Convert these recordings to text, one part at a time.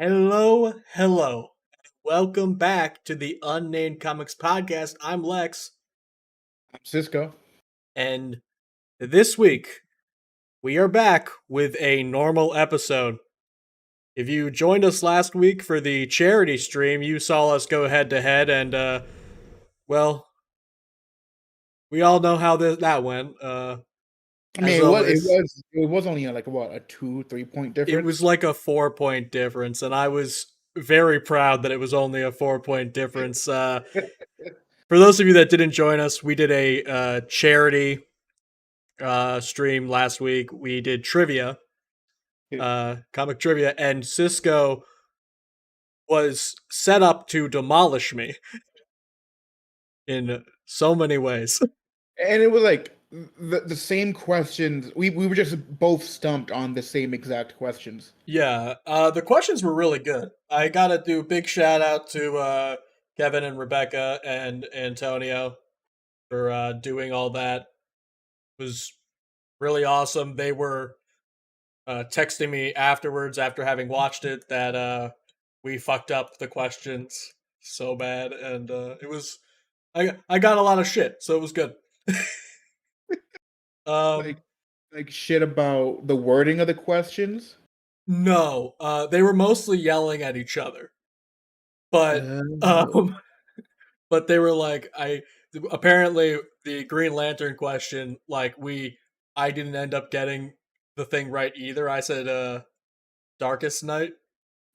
Hello, hello. Welcome back to the Unnamed Comics Podcast. I'm Lex, I'm Cisco. and this week we are back with a normal episode. If you joined us last week for the charity stream, you saw us go head to head, and well, we all know how that went. I As mean, always, it was only like what, a 2-3 point it was difference. like a 4 point difference, and I was very proud that it was only a 4 point difference. For those of you that didn't join us, we did a charity stream last week. We did trivia, comic trivia, and Cisco was set up to demolish me in so many ways. And it was like the same questions. We were just both stumped on the same exact questions. Yeah, the questions were really good. I gotta do big shout out to Kevin and Rebecca and Antonio for doing all that. It was really awesome. They were texting me afterwards after having watched it that we fucked up the questions so bad, and it was I got a lot of shit, so it was good. Like um, like shit about the wording of the questions. no, they were mostly yelling at each other, but Oh. um, but they were like, I apparently the Green Lantern question, like I didn't end up getting the thing right either. I said Darkest Night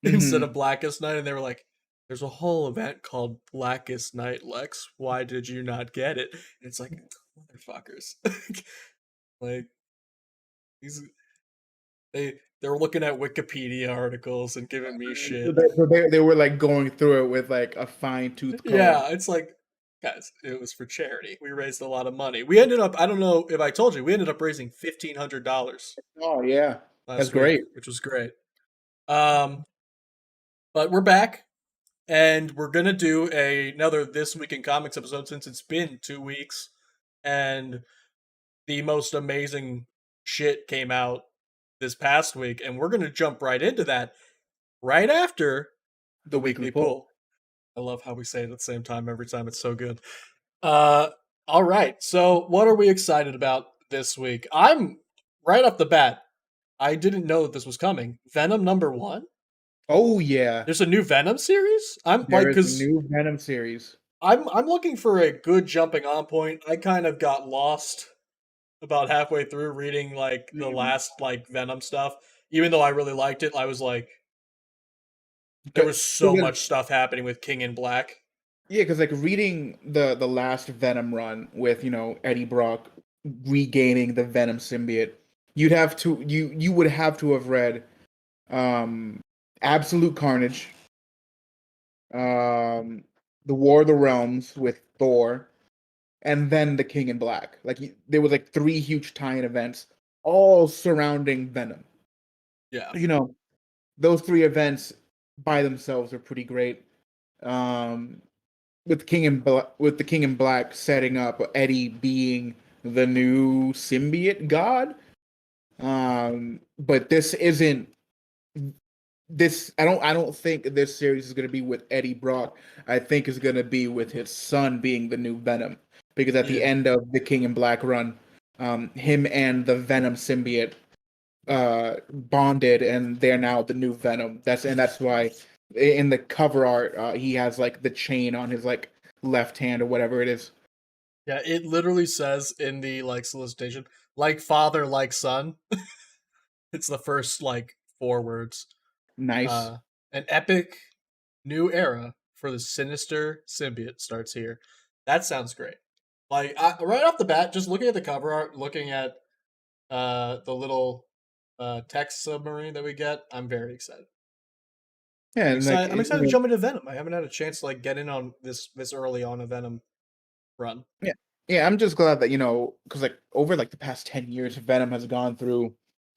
instead of Hmm. Blackest Night, and they were like, "There's a whole event called Blackest Night, Lex. Why did you not get it?" And it's like, motherfuckers, like these they were looking at Wikipedia articles and giving me So shit. they were like going through it with like a fine tooth comb. Yeah, it's like, guys, it was for charity. We raised a lot of money. We ended up, I don't know if I told you, we ended up raising $1,500 Oh yeah, that's last week, great. which was great. Um, but we're back. And we're gonna do another This Week in Comics episode since it's been 2 weeks, and the most amazing shit came out this past week, and we're gonna jump right into that right after The the weekly weekly poll. pull. I love how we say it at the same time every time. It's so good. Uh, all right. So, what are we excited about this week? I'm right off the bat. I didn't know that this was coming. Venom #1. Oh yeah, There's a new Venom series. I'm like, there is a because new Venom series. I'm looking for a good jumping on point. I kind of got lost about halfway through reading like the Mhm. last like Venom stuff. Even though I really liked it, I was like there was so much stuff happening with King in Black. Yeah, because like reading the last Venom run with Eddie Brock regaining the Venom symbiote, you would have to have read um Absolute Carnage, um the War of the Realms with Thor, and then the King in Black. Like there was like three huge tie-in events all surrounding Venom. Yeah. You know, those three events by themselves are pretty great. Um with the King in Black setting up Eddie being the new symbiote god. But this isn't this. I don't think this series is going to be with Eddie Brock. I think it's going to be with his son being the new Venom. Because at the Yeah. end of the King in Black run, him and the Venom symbiote bonded, and they're now the new Venom. That's why in the cover art he has like the chain on his like left hand or whatever it is. Yeah, it literally says in the like solicitation, like father, like son. It's the first like 4 words. Nice. Uh an epic new era for the sinister symbiote starts here. That sounds great. Like right off the bat, just looking at the cover art, looking at the little text submarine that we get, I'm very excited. Yeah, I'm and like excited. I'm excited to jump into Venom. I haven't had a chance to like get in on this early on a Venom run. yeah, yeah. I'm just glad that because like over like the past 10 years, Venom has gone through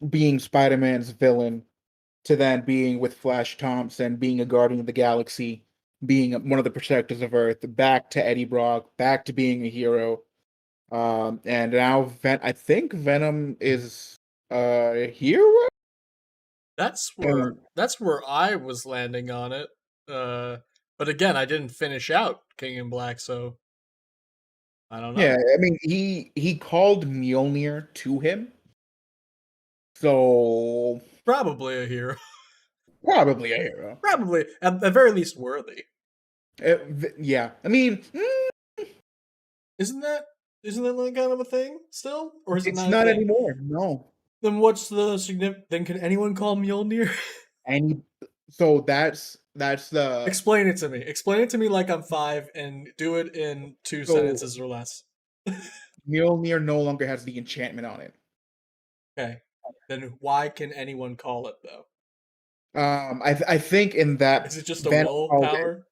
being Spider-Man's villain to then being with Flash Thompson, being a Guardian of the Galaxy, being one of the protectors of Earth, back to Eddie Brock, back to being a hero. And now I think Venom is a hero. And that's where I was landing on it. But again, I didn't finish out King in Black, so I don't yeah, know. I mean, he called Mjolnir to him, so Probably a hero. probably a hero. Probably at the very least worthy. Yeah, I mean, Isn't that like kind of a thing still, or is it it's not a not thing? anymore. No, Then what's the significant? Then can anyone call Mjolnir? and so that's the Explain it to me. Explain it to me like I'm five, and do it in two so sentences or less. Mjolnir no longer has the enchantment on it. Okay. Then why can anyone call it though? I think in Is that it just a Venom called it. willpower?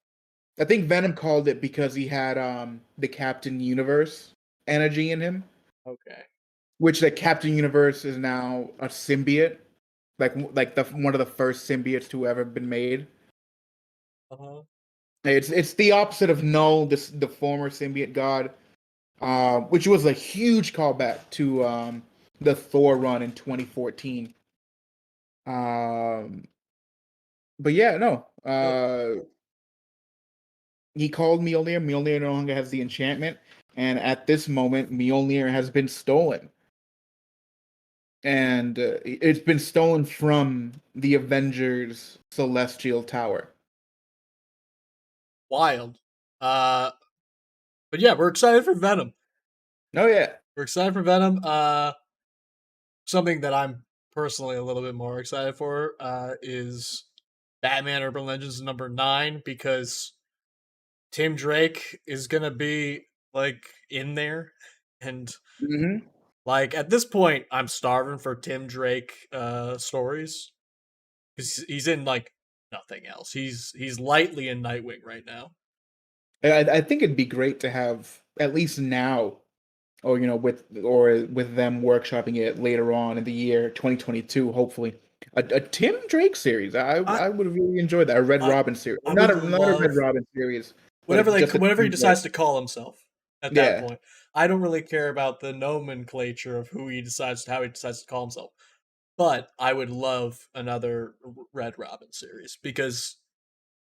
I think Venom called it because he had the Captain Universe energy in him, Okay. which the Captain Universe is now a symbiote, like the one of the first symbiotes to ever been made. Uh huh. It's the opposite of Null, this the former symbiote god, which was a huge callback to the Thor run in 2014. Um, but yeah, no. Good. He called Mjolnir. Mjolnir no longer has the enchantment, and at this moment, Mjolnir has been stolen, and it's been stolen from the Avengers' Celestial Tower. Wild. Uh, but yeah, we're excited for Venom. Oh yeah. We're excited for Venom. Something that I'm personally a little bit more excited for is Batman Urban Legends #9 because Tim Drake is gonna be like in there, and Hmm. like at this point, I'm starving for Tim Drake stories because he's in like nothing else. He's lightly in Nightwing right now. I think it'd be great to have at least now, or with them workshopping it later on in the year 2022, hopefully, a Tim Drake series. I I would really enjoy that. A Red I Robin series, I would not a Red love Robin series, but just a whatever he Tim Drake. decides to call himself at that Yeah. point. I don't really care about the nomenclature of how he decides to call himself. But I would love another Red Robin series because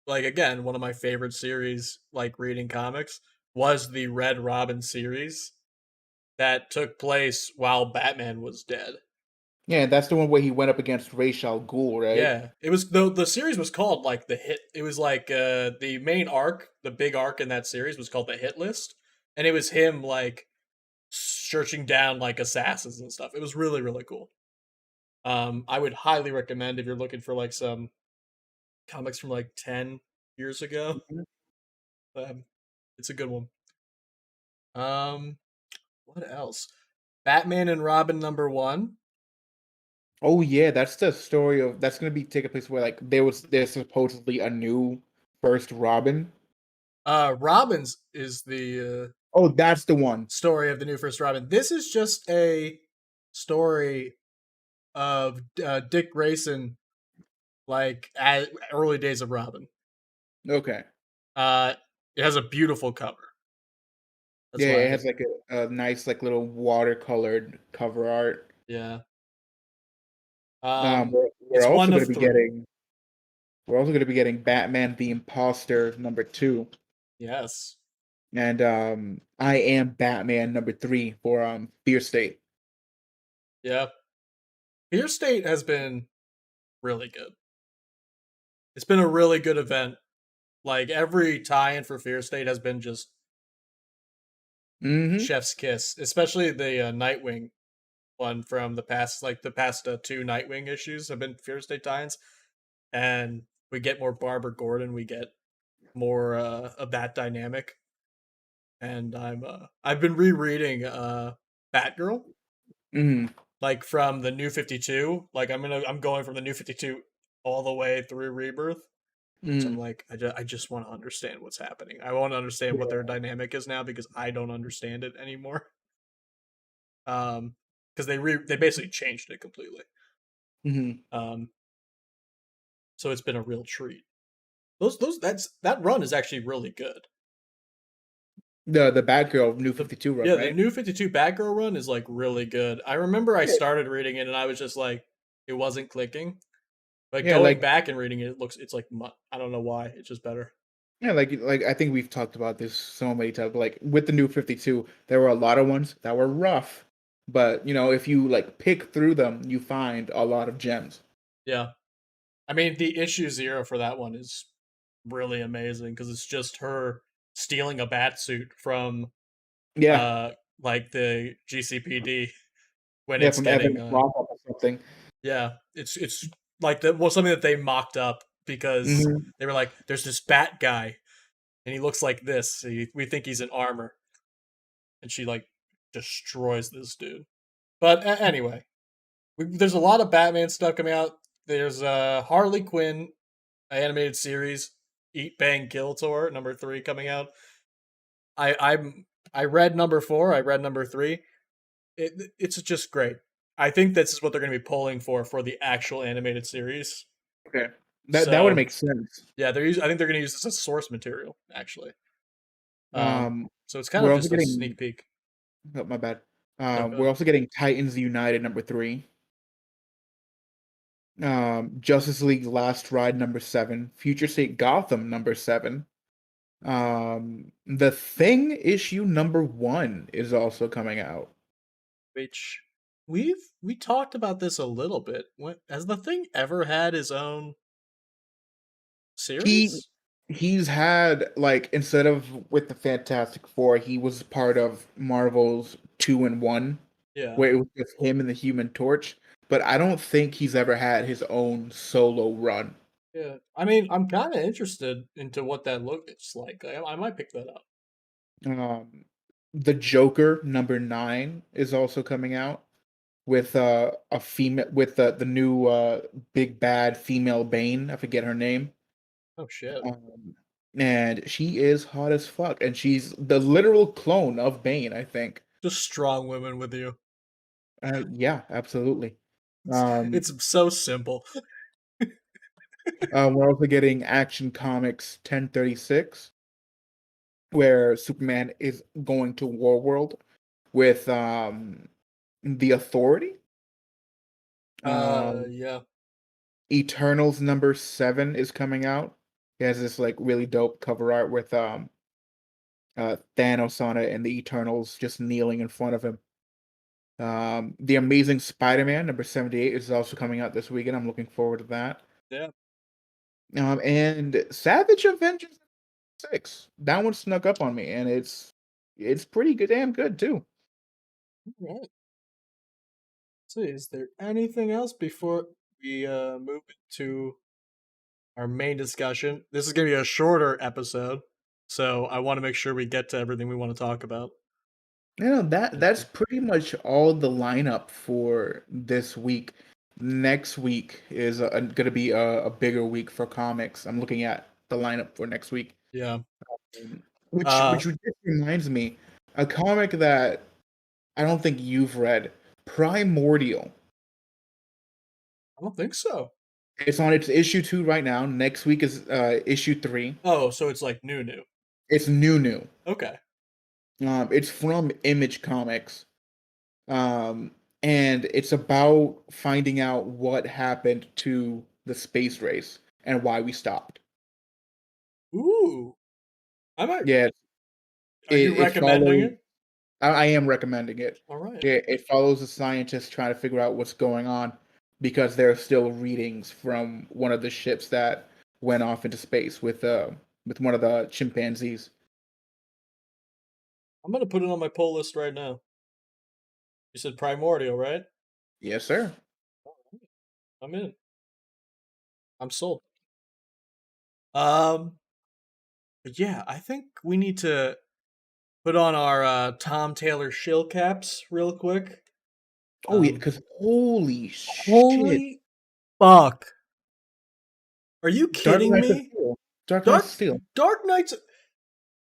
like again, one of my favorite series like reading comics was the Red Robin series that took place while Batman was dead. Yeah, that's the one where he went up against Ra's al Ghul, right? Yeah, it was the series was called like the hit. It was like the main arc, the big arc in that series was called the Hit List, and it was him like searching down like assassins and stuff. It was really cool. I would highly recommend if you're looking for like some comics from like 10 years ago. Mhm. Um, it's a good one. Um, what else? Batman and Robin #1. Oh yeah, that's the story of that's gonna be taking place where like there's supposedly a new first Robin. Robin's is the Oh, that's the one. story of the new first Robin. This is just a story of Dick Grayson, like at early days of Robin. Okay. Uh, it has a beautiful cover. That's Yeah, why it has like a nice like little watercolored cover art. yeah. We're It's also one gonna of be three. getting Batman the Imposter #2, Yes. and I am Batman #3 for Fear State. Yeah. Fear State has been really good. It's been a really good event. Like every tie-in for Fear State has been just Mm-hmm. chef's kiss, especially the Nightwing one from the past. Like the past two Nightwing issues have been Fear State tie-ins, and we get more Barbara Gordon. We get more of that dynamic. And I've been rereading Batgirl, Mm-hmm. like from the New 52. Like I'm going from the New 52 all the way through Rebirth. So I'm Mm-hmm. like, I just want to understand what's happening. I want to understand what their dynamic is now because I don't understand it anymore. Because they basically changed it completely. Mm-hmm. Um, so it's been a real treat. That run is actually really good. The Batgirl New The 52 run, Yeah, the right? New 52 Batgirl run is like really good. I remember I Yeah. started reading it and I was just like, it wasn't clicking. But Yeah, going like back and reading it, it's like I don't know why. It's just better. yeah, like I think we've talked about this so many times. But like with the new 52, there were a lot of ones that were rough, but if you like pick through them, you find a lot of gems. Yeah. I mean, the issue 0 for that one is really amazing because it's just her stealing a bat suit from Yeah, uh like the GCPD when yeah, it's from Evan getting Roth or something. yeah, it's like something that they mocked up because Hmm. they were like, there's this bat guy and he looks like this. So we think he's in armor, and she like destroys this dude. But anyway, there's a lot of Batman stuff coming out. There's Harley Quinn animated series, Eat Bang Kill Tour #3 coming out. I read #4. I read #3. It's just great. I think this is what they're going to be pulling for the actual animated series. Okay, that would So make sense. yeah, I think they're going to use this as source material actually. Um, So it's kind we're of also just a getting. sneak peek. Oh, my bad. No, We're go. also getting Titans United #3. Justice League Last Ride #7. Future State Gotham #7. The Thing issue #1 is also coming out. Which we talked about this a little bit. Has the Thing ever had his own He series? he's had like instead of with the Fantastic Four, he was part of Marvel's 2-in-1, Yeah, where it was just him and the Human Torch. But I don't think he's ever had his own solo run. yeah. I mean, I'm kind of interested into what that looks like. I might pick that up. Um, the Joker #9 is also coming out with a female with the new big bad female Bane. I forget her name. Oh shit! Um, and she is hot as fuck, and she's the literal clone of Bane, I think. Just strong women with you. Yeah, absolutely. Um, It's so simple. we're also getting Action Comics 1036, where Superman is going to Warworld with the Authority. Um, Yeah. Eternals #7 is coming out. It has this like really dope cover art with Thanos on it and the Eternals just kneeling in front of him. The Amazing Spider-Man #78 is also coming out this weekend. I'm looking forward to that. Yeah. And Savage Avengers 6. That one snuck up on me, and it's pretty good, damn good too. All right. So, is there anything else before we move into our main discussion? This is going to be a shorter episode, so I want to make sure we get to everything we want to talk about. That's pretty much all the lineup for this week. Next week is going to be a bigger week for comics. I'm looking at the lineup for next week. Yeah. Which just reminds me, a comic that I don't think you've read, Primordial. I don't think so. It's on its issue 2 right now. Next week is issue 3. Oh, so it's like new. It's new. Okay. It's from Image Comics. Um, and it's about finding out what happened to the space race and why we stopped. Ooh. I might. Yeah, Are you it recommending follows. it? I am recommending it. All right. It follows a scientist trying to figure out what's going on because there are still readings from one of the ships that went off into space with one of the chimpanzees. I'm going to put it on my pull list right now. You said Primordial, right? Yes, sir. I'm in. I'm sold. Um, but yeah, I think we need to put on our Tom Taylor shill caps real quick. Oh yeah, because holy shit, Holy fuck. Are you Dark kidding Knights of me? Steel. Dark Knights of Dark Steel. Dark Knights,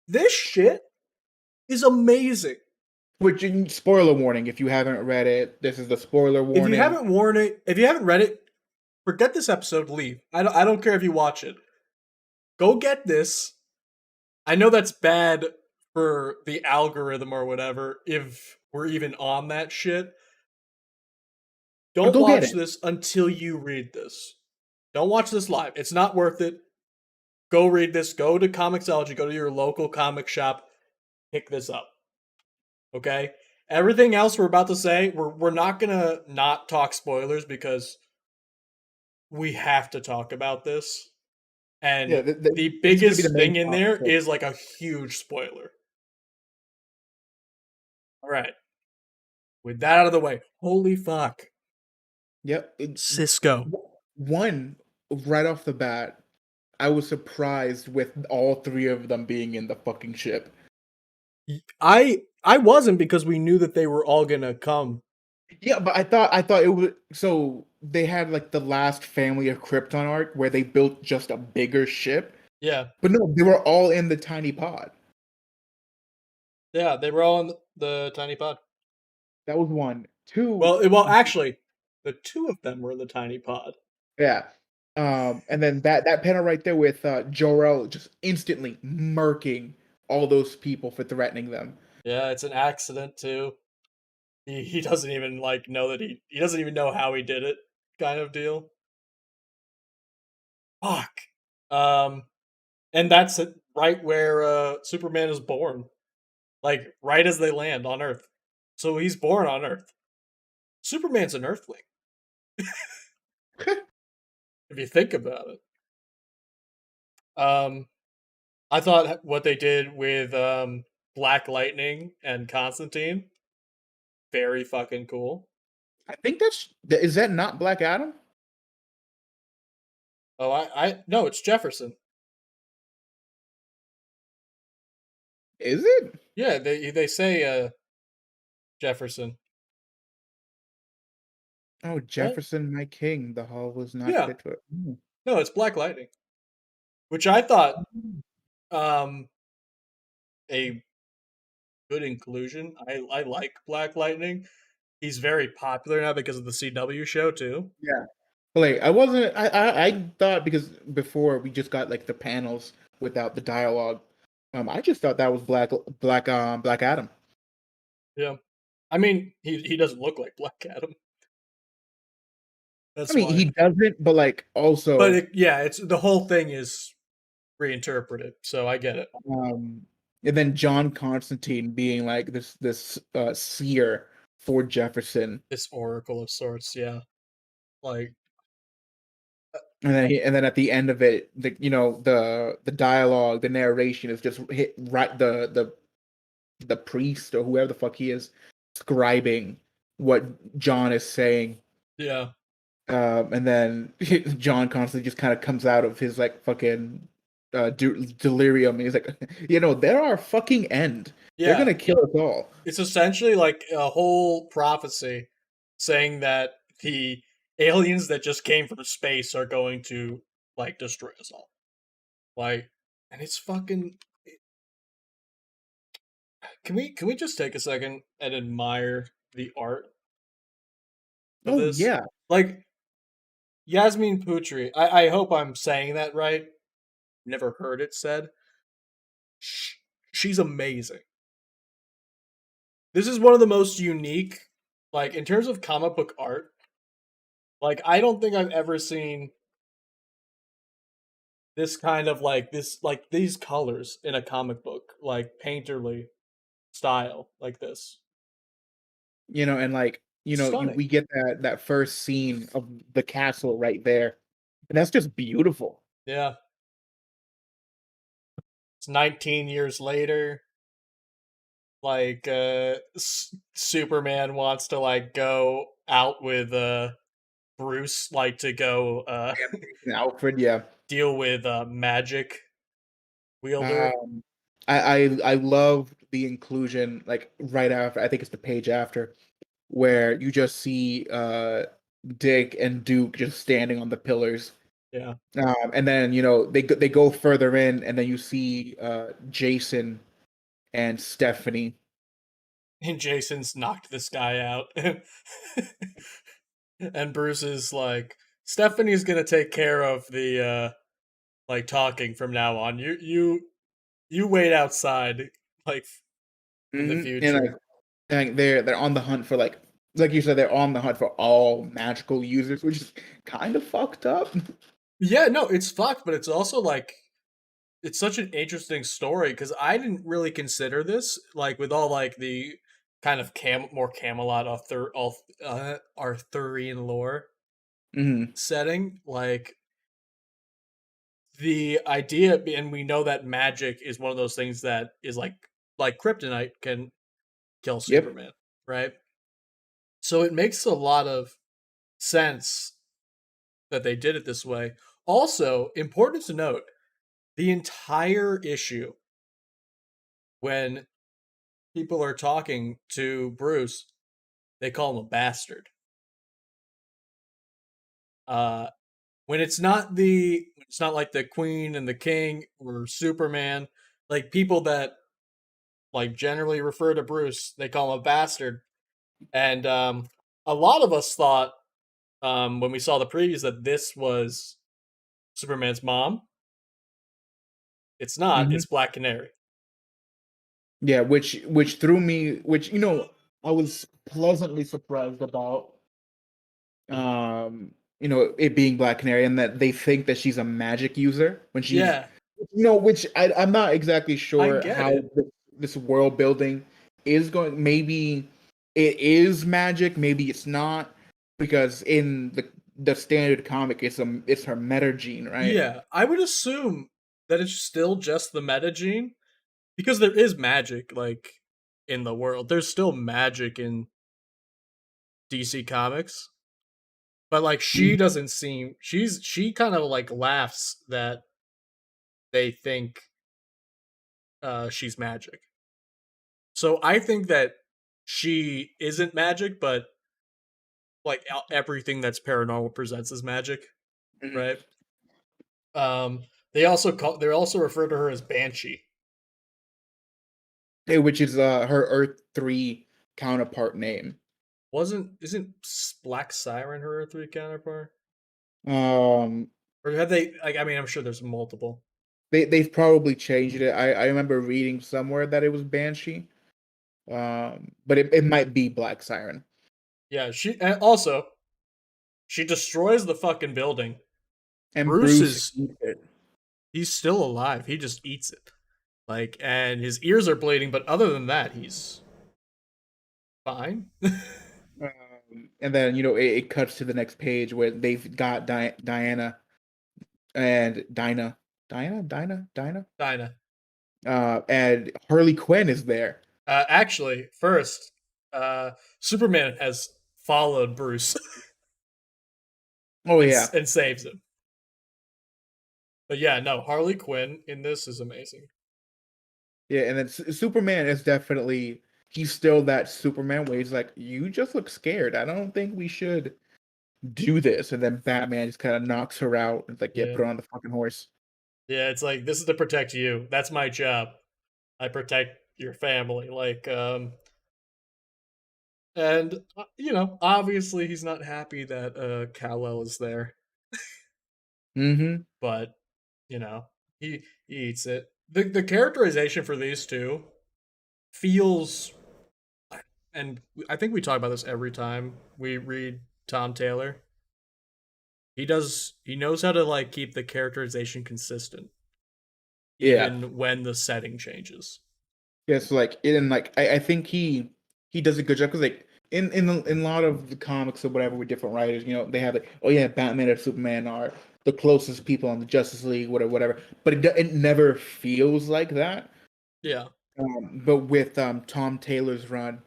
this shit is amazing. Which spoiler warning, if you haven't read it, this is the spoiler If you warning. haven't if you haven't read it, forget this episode, leave. I don't care if you watch it. Go get this. I know that's bad for the algorithm or whatever if we're even on that shit. But Don't go get watch it. this until you read this. Don't watch this live. It's not worth it. Go read this. Go to Comixology. Go to your local comic shop. Pick this up. Okay? Everything else we're about to say, we're not gonna not talk spoilers because we have to talk about this. Yeah, And the it's gonna be the biggest main thing in topic. there is like a huge spoiler. All right. With that out of the way, holy fuck. Yep. Cisco. One right off the bat, I was surprised with all three of them being in the fucking ship. I wasn't because we knew that they were all gonna come. Yeah, but I thought it was so they had like the last Family of Krypton arc where they built just a bigger ship, Yeah. but no, they were all in the tiny pod. Yeah, they were all in the tiny pod. That was one. Two, Well, actually, the two of them were in the tiny pod. yeah. And then that panel right there with Jor-El just instantly murking all those people for threatening them. Yeah, it's an accident too. He doesn't even like know that he doesn't even know how he did it, kind of deal. Fuck. Um, and that's it, right where Superman is born, like right as they land on Earth. So he's born on Earth. Superman's an Earthling, if you think about it. Um, I thought what they did with Black Lightning and Constantine very fucking cool. I think is that not Black Adam? Oh, I no, it's Jefferson. Is it? Yeah, they say Jefferson, Oh, right? Jefferson, my king, the hall was not Yeah, fit for. Mm. no, it's Black Lightning, which I thought um a good inclusion. I like Black Lightning. He's very popular now because of the CW show too. Yeah. Like I wasn't. I thought because before we just got like the panels without the dialogue. I just thought that was Black Adam. Yeah, I mean he doesn't look like Black Adam. I That's mean, why. he doesn't, but like But also, yeah, it's the whole thing is reinterpreted, so I get it. um, and then John Constantine being like this seer for Jefferson, This oracle of sorts, yeah. Like, and then at the end of it, the dialogue, the narration is just hit right the priest or whoever the fuck he is scribing what John is saying. yeah, And then John constantly just kind of comes out of his like fucking delirium. And he's like, they're our fucking end. They're yeah. gonna kill us all. It's essentially like a whole prophecy saying that the aliens that just came from space are going to like destroy us all. Like, and it's fucking. Can we just take a second and admire the art of Oh this? yeah, Like Yasmin Putri. I hope I'm saying that right. Never heard it said. She's amazing. This is one of the most unique, like in terms of comic book art. Like I don't think I've ever seen this kind of like these colors in a comic book, like painterly style like this. and like Stunning. we get that first scene of the castle right there, and that's just beautiful. Yeah. It's 19 years later. Like Superman wants to like go out with Bruce like to go And Alfred, yeah. deal with magic wielder. Um, I love the inclusion like right after. I think it's the page after where you just see Dick and Duke just standing on the pillars. Yeah. And then they go further in, and then you see Jason and Stephanie. And Jason's knocked this guy out. And Bruce is like, Stephanie's gonna take care of the like talking from now on. You wait outside, like in the And future. like they're on the hunt for like you said, they're on the hunt for all magical users, which is kind of fucked up. Yeah, no, it's fucked, but it's also like it's such an interesting story because I didn't really consider this like with all like the kind of more Camelot Arthurian lore Hmm. setting, like the idea, and we know that magic is one of those things that is like kryptonite can kill Yep. Superman, right? So it makes a lot of sense that they did it this way. Also, important to note, the entire issue when people are talking to Bruce, they call him a bastard. Uh, when it's not like the Queen and the King or Superman, like people that like generally refer to Bruce, they call him a bastard. And a lot of us thought when we saw the previews that this was Superman's mom. It's not. Hmm. It's Black Canary. Yeah, which threw me, which I was pleasantly surprised about. It being Black Canary, and that they think that she's a magic user when she's, Yeah, which I'm not exactly I sure get how it. this world building is going. Maybe it is magic, maybe it's not, because in the standard comic, it's her meta gene, right? Yeah, I would assume that it's still just the meta gene because there is magic like in the world. There's still magic in DC Comics, but like she Mhm. doesn't seem she kind of like laughs that they think she's magic. So I think that she isn't magic, but like everything that's paranormal presents as magic, Mhm. right? They also refer to her as Banshee. Which is her Earth 3 counterpart name. Wasn't isn't Black Siren her Earth 3 counterpart? Um, Or have they like I mean I'm sure there's multiple. they've probably changed it. I remember reading somewhere that it was Banshee. But it might be Black Siren. Yeah, she and also she destroys the fucking building. And Bruce Bruce is eats it. he's still alive. He just eats it. Like and his ears are bleeding, but other than that, he's fine. And then it cuts to the next page where they've got Diana and Dinah, Dinah. and Harley Quinn is there. Actually, first, uh, Superman has followed Bruce Oh yeah, and saves him. But yeah, no, Harley Quinn in this is amazing. yeah. And then Superman is definitely, he's still that Superman where he's like, you just look scared. I don't think we should do this. And then Batman just kind of knocks her out. It's like, yeah, Yeah. put her on the fucking horse. Yeah, it's like this is to protect you. That's my job. I protect your family. Like and obviously he's not happy that Kal-El is there, Mm-hmm. but you know, he eats it. The characterization for these two feels and I think we talk about this every time we read Tom Taylor. He knows how to like keep the characterization consistent Yeah. even when the setting changes. Yeah, so like in like I think he does a good job because like in a lot of the comics or whatever with different writers, they have like, oh yeah, Batman and Superman are the closest people on the Justice League, whatever. But it never feels like that. Yeah. But with Tom Taylor's run,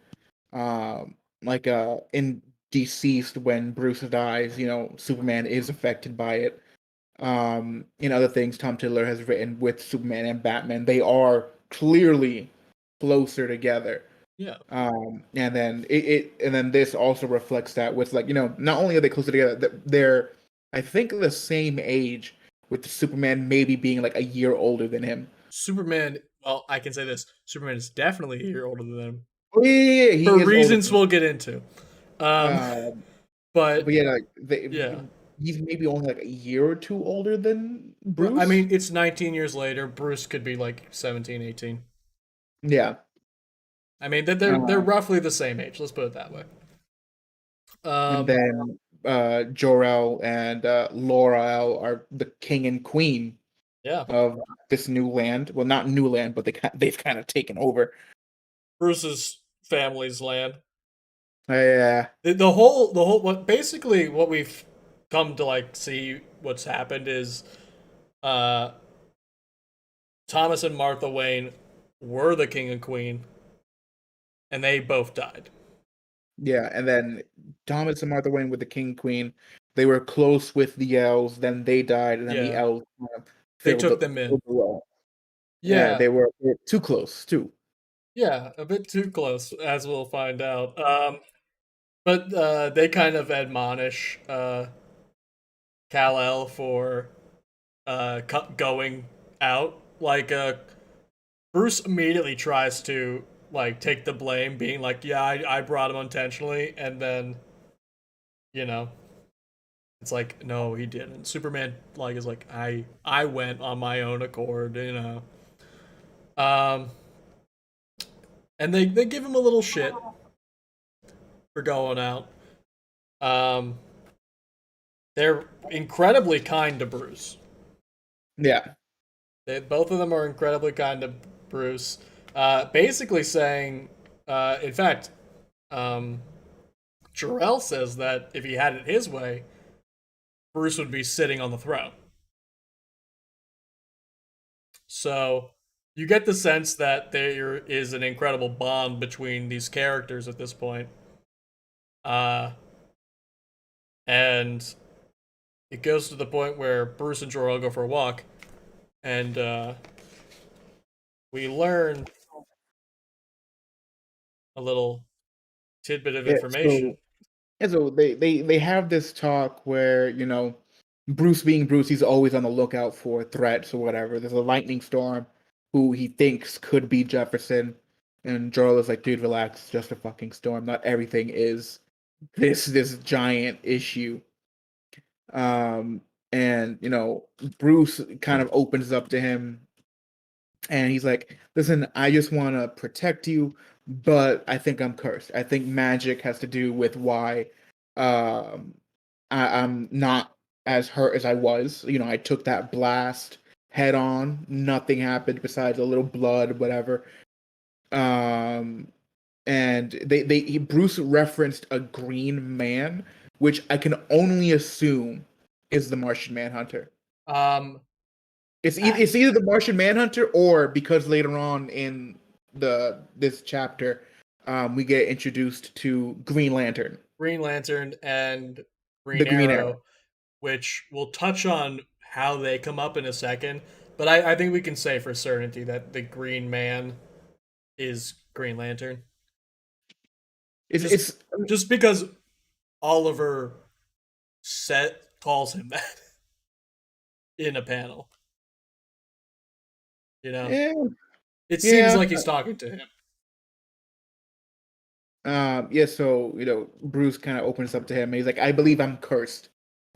like in Deceased, when Bruce dies, Superman is affected by it. In other things Tom Taylor has written with Superman and Batman, they are clearly closer together. Yeah. And then this also reflects that with like, not only are they closer together, they're I think the same age, with Superman maybe being like a year older than him. Superman, well, I can say this. Superman is definitely a year older than him Oh yeah, for he is older reasons than we'll get into. Um um but but yeah, like yeah. he's maybe only like a year or two older than I Bruce. mean, it's 19 years later. Bruce could be like 17, 18. Yeah. I mean, they're Uh, roughly the same age. Let's put it that way. and Um, then Jor-El and Laurel are the king and queen Yeah, of this new land. Well, not new land, but they've kind of taken over. Bruce's family's land. Yeah, The whole what basically what we've come to like see what's happened is uh Thomas and Martha Wayne were the king and queen, and they both died. yeah. And then Thomas and Martha Wayne with the king queen. They were close with the elves. Then they died, and then the Yeah, elves they filled took the them in. filled the role. Yeah, Yeah, they were too close too. yeah, a bit too close, as we'll find out. But they kind of admonish Kal-El for going out. Like Bruce immediately tries to like take the blame, being like, "Yeah, I brought him intentionally," and then you know it's like, no, he didn't. Superman like is like, I went on my own accord, you know. Um, and they give him a little shit for going out. Um, they're incredibly kind to Bruce. Yeah, Both of them are incredibly kind to Bruce. Basically saying, in fact, um, Jor-El says that if he had it his way, Bruce would be sitting on the throne. So you get the sense that there is an incredible bond between these characters at this point. Uh, and it goes to the point where Bruce and Jor-El go for a walk, and we learn a little tidbit of yeah. information. So they have this talk where, Bruce being Bruce, he's always on the lookout for threats or whatever. There's a lightning storm who he thinks could be Jefferson, and Joel is like, dude, relax, it's just a fucking storm. Not everything is this giant issue. Um, and Bruce kind of opens up to him, and he's like, listen, I just want to protect you, but I think I'm cursed. I think magic has to do with why um I'm not as hurt as I was. I took that blast head on. Nothing happened besides a little blood, whatever. Um and Bruce referenced a green man, which I can only assume is the Martian Manhunter. Um, I, It's either the Martian Manhunter, or because later on in the this chapter, we get introduced to Green Lantern, Green Lantern and the Green Green Arrow. Arrow, which we'll touch on how they come up in a second. But I think we can say for certainty that the Green Man is Green Lantern. It's Just it's just because Oliver set calls him that in a panel, you know? yeah, It seems yeah. like he's talking to him. Yeah, so Bruce kind of opens up to him, and he's like, "I believe I'm cursed,"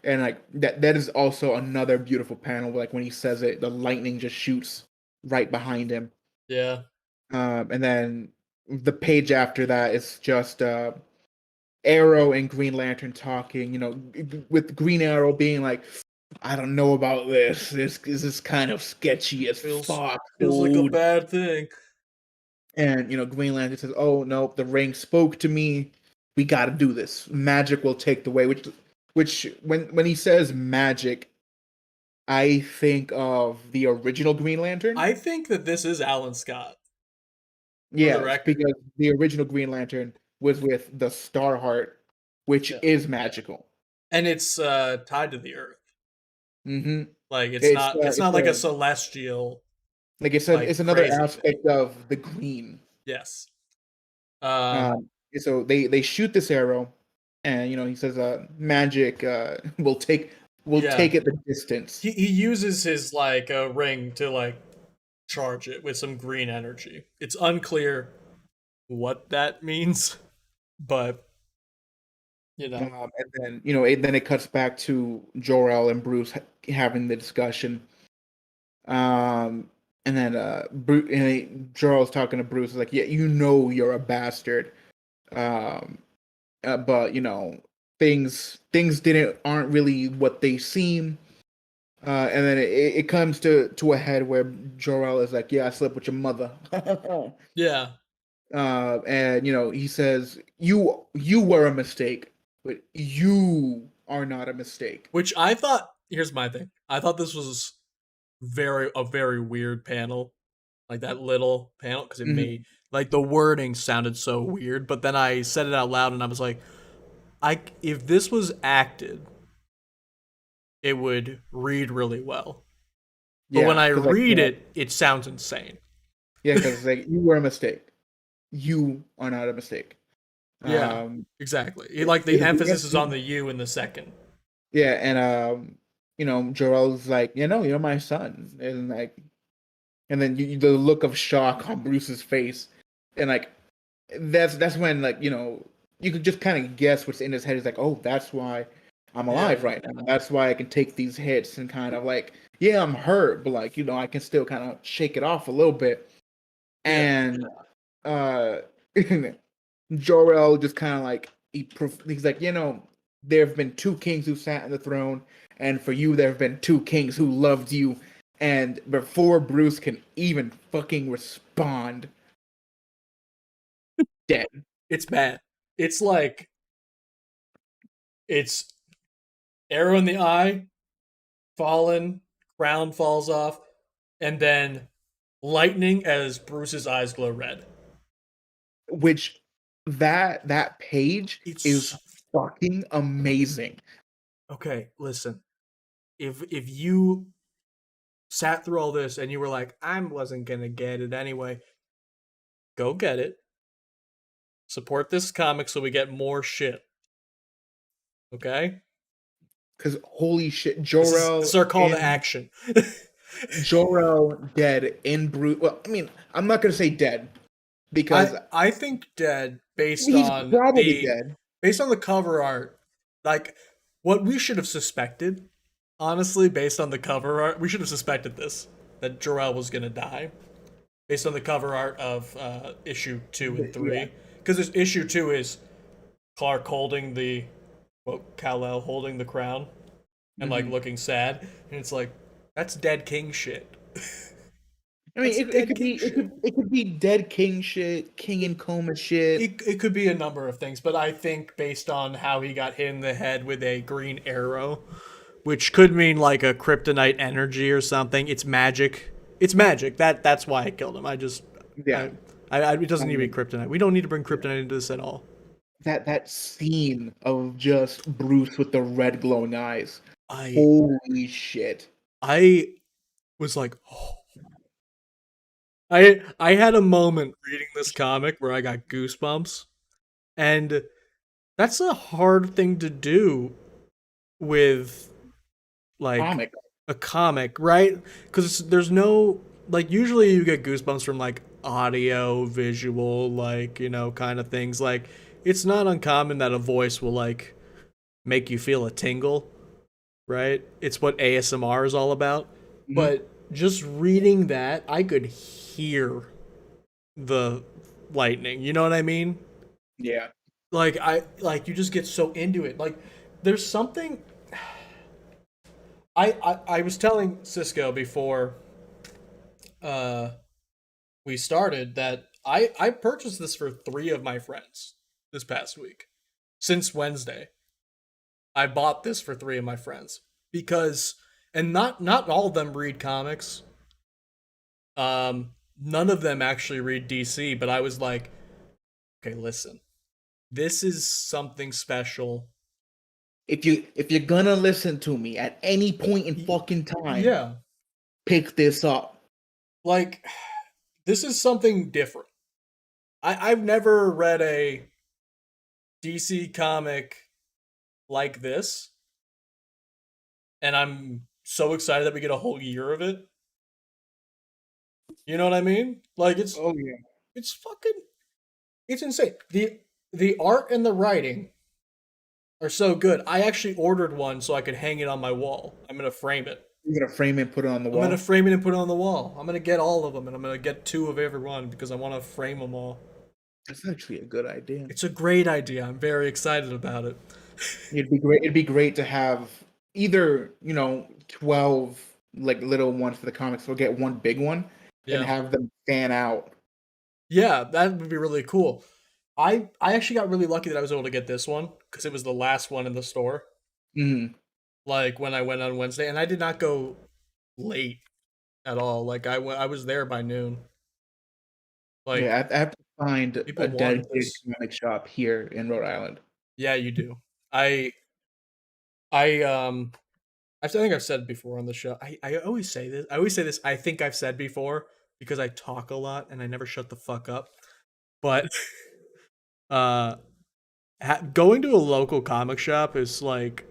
and like that is also another beautiful panel. Like when he says it, the lightning just shoots right behind him. Yeah. And then the page after that is just Arrow and Green Lantern talking. With Green Arrow being like, "I don't know about this. This is kind of sketchy as Feels fuck, feels like a dude." bad thing. And Green Lantern says, "Oh no, the ring spoke to me. We got to do this. Magic will take the way." Which when he says magic, I think of the original Green Lantern. I think that this is Alan Scott, for the Yes, record. because the original Green Lantern was with the Starheart, which Yeah. is magical. And it's tied to the earth. Hmm Like it's not like a celestial like it's another crazy thing. aspect of the green. Yes. Um So they shoot this arrow, and he says, "Magic will yeah. take it the distance." He uses his like ring to like charge it with some green energy. It's unclear what that means, but you know. And then it cuts back to Jor-El and Bruce having the discussion. Um, and then Jor-El's talking to Bruce, like, "Yeah, you're a bastard." Um, but things didn't aren't really what they seem. And then it comes to a head where Jor-El is like, "Yeah, I slept with your mother," Yeah. and he says, "You were a mistake, but you are not a mistake." Which I thought. Here's my thing. I thought this was a very weird panel, like that little panel, because it made Mhm. like the wording sounded so weird. But then I said it out loud, and I was like, I if this was acted, it would read really well. But when Yeah, I because like read it, it sounds insane. yeah, because like you were a mistake. You are not a mistake. Yeah, Um, exactly. it, Like the it'll be emphasis is on interesting. the "you" in the second. Yeah, and Jor-El's like, you're my son, and like, and then the look of shock on Bruce's face, and like that's when like you could just kind of guess what's in his head. He's like, oh, that's why I'm alive Yeah, right now. That's why I can take these hits and kind of like, yeah, I'm hurt, but like I can still kind of shake it off a little bit. yeah. And uh Jor-El just kind of like he's like, there have been two kings who sat on the throne, and for you, there have been two kings who loved you. And before Bruce can even fucking respond, dead. It's bad. It's like it's arrow in the eye, fallen, crown falls off, and then lightning as Bruce's eyes glow red. Which that page is It's fucking amazing. okay. Listen, if you sat through all this and you were like, I wasn't gonna get it anyway, go get it. Support this comic so we get more shit. Okay, Because holy shit, this is our call to action. Jor-El dead in Bruce. Well, I mean, I'm not gonna say dead because I think dead he's probably dead. based on the cover art, like what we should have suspected. Honestly, based on the cover art, we should have suspected this that Jor-El was gonna die based on the cover art of issue 2 and 3. Yeah. Because issue 2 is Clark holding the Kal-El holding the crown and like Hmm. looking sad, and it's like that's dead king shit. I mean, That's it dead could be king shit. it could be dead king shit, king in coma shit. It could be a number of things, but I think based on how he got hit in the head with a green arrow, which could mean like a kryptonite energy or something. It's magic. It's magic. That's why I killed him. Yeah. I, it doesn't need to be Um, kryptonite. We don't need to bring kryptonite into this at all. that scene of just Bruce with the red glowing eyes. I Holy shit. I was like, oh. I had a moment reading this comic where I got goosebumps, and that's a hard thing to do with like Comic. a comic, right? Because there's no like usually you get goosebumps from like audio, visual, like kind of things. Like it's not uncommon that a voice will like make you feel a tingle, right? It's what ASMR is all about. Mhm. But just reading that, I could hear the lightning. You know what I mean? Yeah. Like you just get so into it. Like there's something I was telling Cisco before uh we started that I purchased this for 3 of my friends this past week. Since Wednesday, I bought this for 3 of my friends because and not all of them read comics. None of them actually read DC, but I was like, okay, listen. This is something special. If you're gonna listen to me at any point in fucking time, Yeah. pick this up. Like this is something different. I've never read a DC comic like this, and I'm so excited that we get a whole year of it. You know what I mean? Like Oh yeah. it's fucking it's insane. The art and the writing are so good. I actually ordered one so I could hang it on my wall. I'm gonna frame it. You're gonna frame it and put it on the I'm gonna wall. frame it and put it on the wall. I'm gonna get all of them, and I'm gonna get 2 of every one because I want to frame them all. That's actually a good idea. It's a great idea. I'm very excited about it. It'd be great. It'd be great to have either 12 like little ones for the comics, or get one big one and Yeah. have them fan out. Yeah, that would be really cool. I actually got really lucky that I was able to get this one because it was the last one in the store. Mhm. Like when I went on Wednesday, and I did not go late at all. Like I was there by noon. Yeah, Like I have to find a people wanted dedicated this. comic shop here in Rhode Island. Yeah, you do. I I I think I've said before on the show. I always say this. I always say this. I think I've said before because I talk a lot and I never shut the fuck up. But uh, going to a local comic shop is like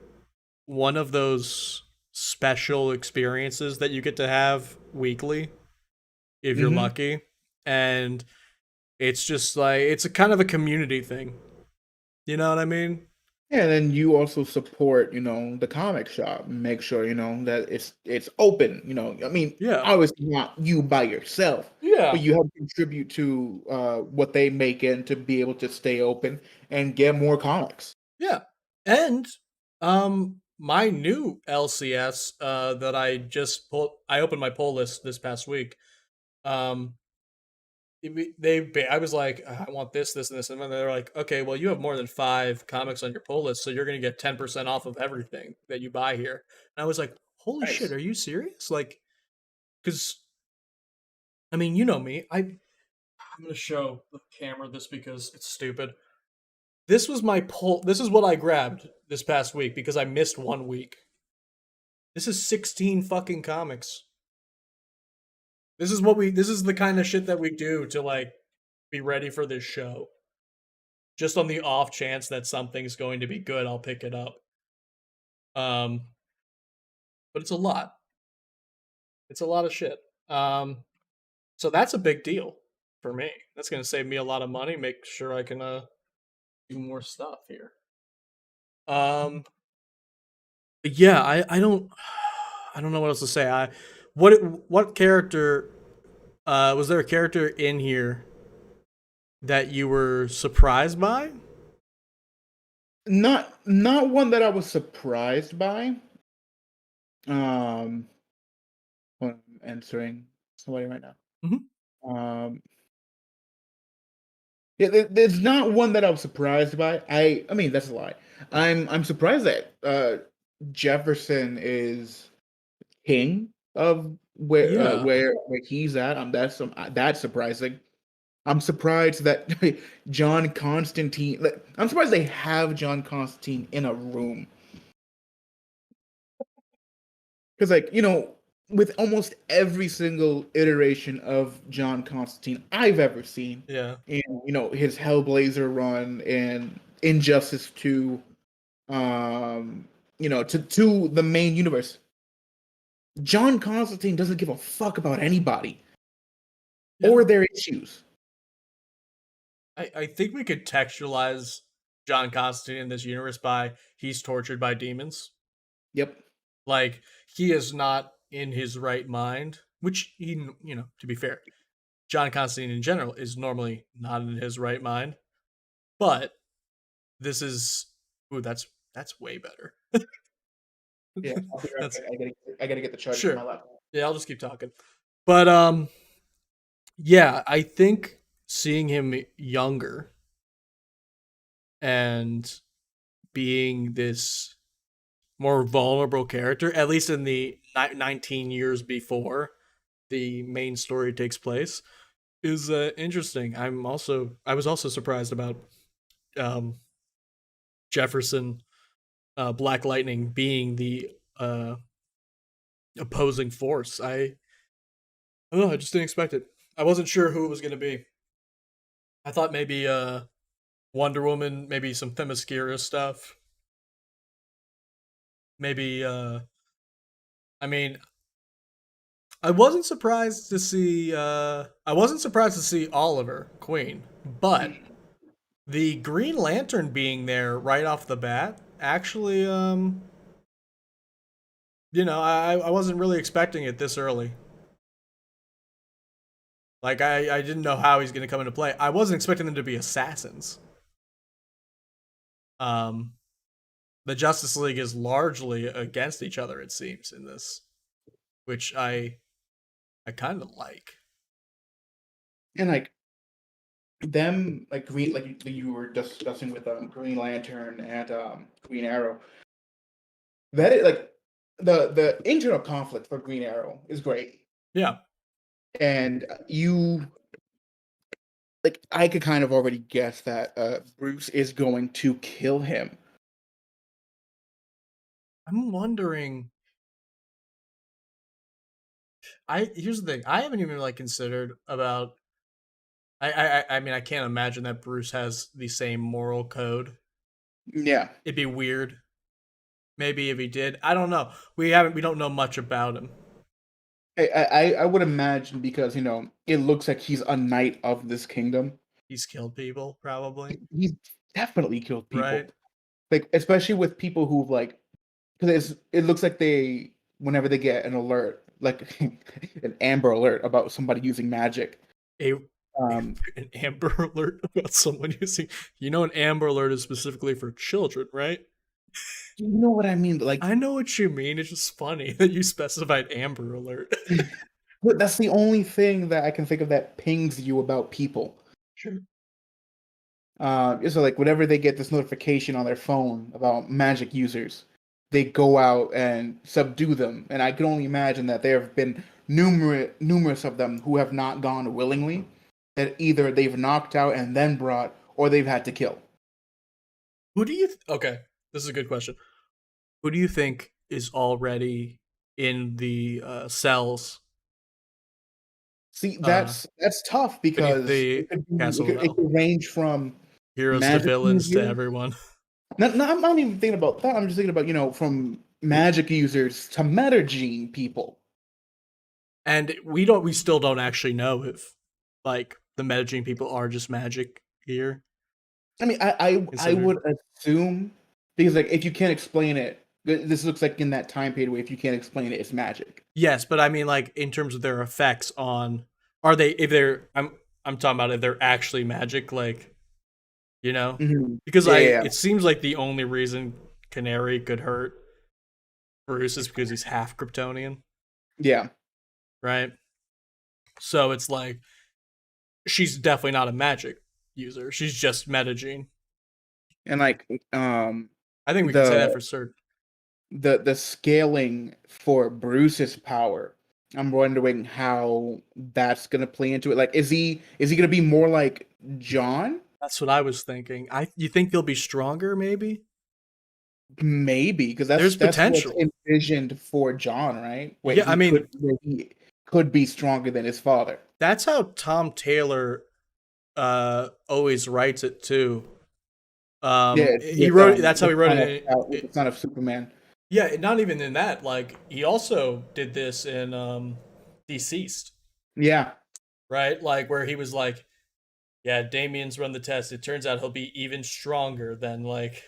one of those special experiences that you get to have weekly if you're Mhm. lucky, and it's just like it's a kind of a community thing. You know what I mean? Yeah, and then you also support, the comic shop. Make sure, that it's open. I mean, Yeah, obviously not you by yourself, but yeah, you help contribute to what they make in to be able to stay open and get more comics. yeah. And my new LCS that I just pulled, I opened my pull list this past week. Um, I was like, I want this, this, and this, and then they're like, okay, well, you have more than 5 comics on your pull list, so you're gonna get 10% off of everything that you buy here. And I was like, holy shit, Nice. are you serious? Like, because I mean, you know me, I'm gonna show the camera this because it's stupid. This was my pull. This is what I grabbed this past week because I missed one week. This is 16 fucking comics. This is the kind of shit that we do to like be ready for this show. Just on the off chance that something's going to be good, I'll pick it up. Um, but it's a lot. It's a lot of shit. So that's a big deal for me. That's going to save me a lot of money, make sure I can do more stuff here. Um, yeah, I don't I don't know what else to say. What character was there a character in here that you were surprised by? Not one that I was surprised by. Um, hold on, I'm answering somebody right now. Mhm. Um, yeah, there's not one that I was surprised by. I mean, that's a lie. I'm surprised that Jefferson is king of Yeah. where he's at. That's surprising. I'm surprised that John Constantine. I'm surprised they have John Constantine in a room because, with almost every single iteration of John Constantine I've ever seen, Yeah. in his Hellblazer run and Injustice 2, to the main universe, John Constantine doesn't give a fuck about anybody Yeah. or their issues. I think we could textualize John Constantine in this universe by he's tortured by demons. Yep. Like he is not in his right mind, which to be fair, John Constantine in general is normally not in his right mind. But this is ooh, that's way better. Yeah, I'll be right That's back. I gotta get the charger for my sure. laptop. Yeah, I'll just keep talking. But yeah, I think seeing him younger and being this more vulnerable character, at least in the 19 years before the main story takes place, is interesting. I was also surprised about um, Jefferson, Black Lightning being the opposing force. I don't know. I just didn't expect it. I wasn't sure who it was going to be. I thought maybe Wonder Woman, maybe some Themyscira stuff. Maybe I mean, I wasn't surprised to see Oliver Queen, but the Green Lantern being there right off the bat actually I wasn't really expecting it this early. Like I didn't know how he's going to come into play. I wasn't expecting them to be assassins. Um the Justice League is largely against each other. It seems in this, which I kind of like. And like them, like green, like you were discussing with Green Lantern and Green Arrow. That is like the internal conflict for Green Arrow is great, Yeah, and you like I could kind of already guess that Bruce is going to kill him. I'm wondering. I here's the thing. I haven't even like considered about. I mean, I can't imagine that Bruce has the same moral code. Yeah, It'd be weird. Maybe if he did, I don't know. We don't know much about him. I would imagine because it looks like he's a knight of this kingdom. He's killed people, probably. He's definitely killed people, Right? like especially with people who like because it looks like they whenever they get an alert, like an Amber Alert about somebody using magic. A Um, an Amber Alert about someone using. An Amber Alert is specifically for children, right? you know what I mean? Like, I know what you mean. It's just funny that you specified Amber Alert. but that's the only thing that I can think of that pings you about people. Sure. So like whenever they get this notification on their phone about magic users, they go out and subdue them. And I can only imagine that there have been numerous of them who have not gone willingly, that either they've knocked out and then brought, or they've had to kill. Who do you? Okay, this is a good question. Who do you think is already in the cells See, uh, that's tough beneath because the it could be castle of it L? could range from Heroes to magic villains to users. everyone. I'm not even thinking about that. I'm just thinking about from magic users to metagene people. And we still don't actually know if like the metagene people are just magic here I mean, I considered. would assume because like if you can't explain it, this looks like in that time period where if you can't explain it, it's magic. Yes, but I mean like in terms of their effects on are they if they're I'm talking about if they're actually magic like, you know? Because Yeah, I yeah, it seems like the only reason Canary could hurt Bruce is because he's half Kryptonian, yeah. right? So it's like she's definitely not a magic user. She's just metagene. And like I think we can say the that for certain. the scaling for Bruce's power. I'm wondering how that's gonna play into it. Like, is he gonna be more like John? That's what I was thinking. I You think they'll be stronger maybe? Maybe because There's that's what's potential. envisioned for John, right? Yeah, I mean, Where he could be stronger than his father. that's how Tom Taylor always writes it too. Yeah, He wrote that's how he wrote with the son of Superman. yeah, not even in that. Like he also did this in Deceased, Yeah, right? Like where he was like, yeah, Damien's run the test. It turns out he'll be even stronger than like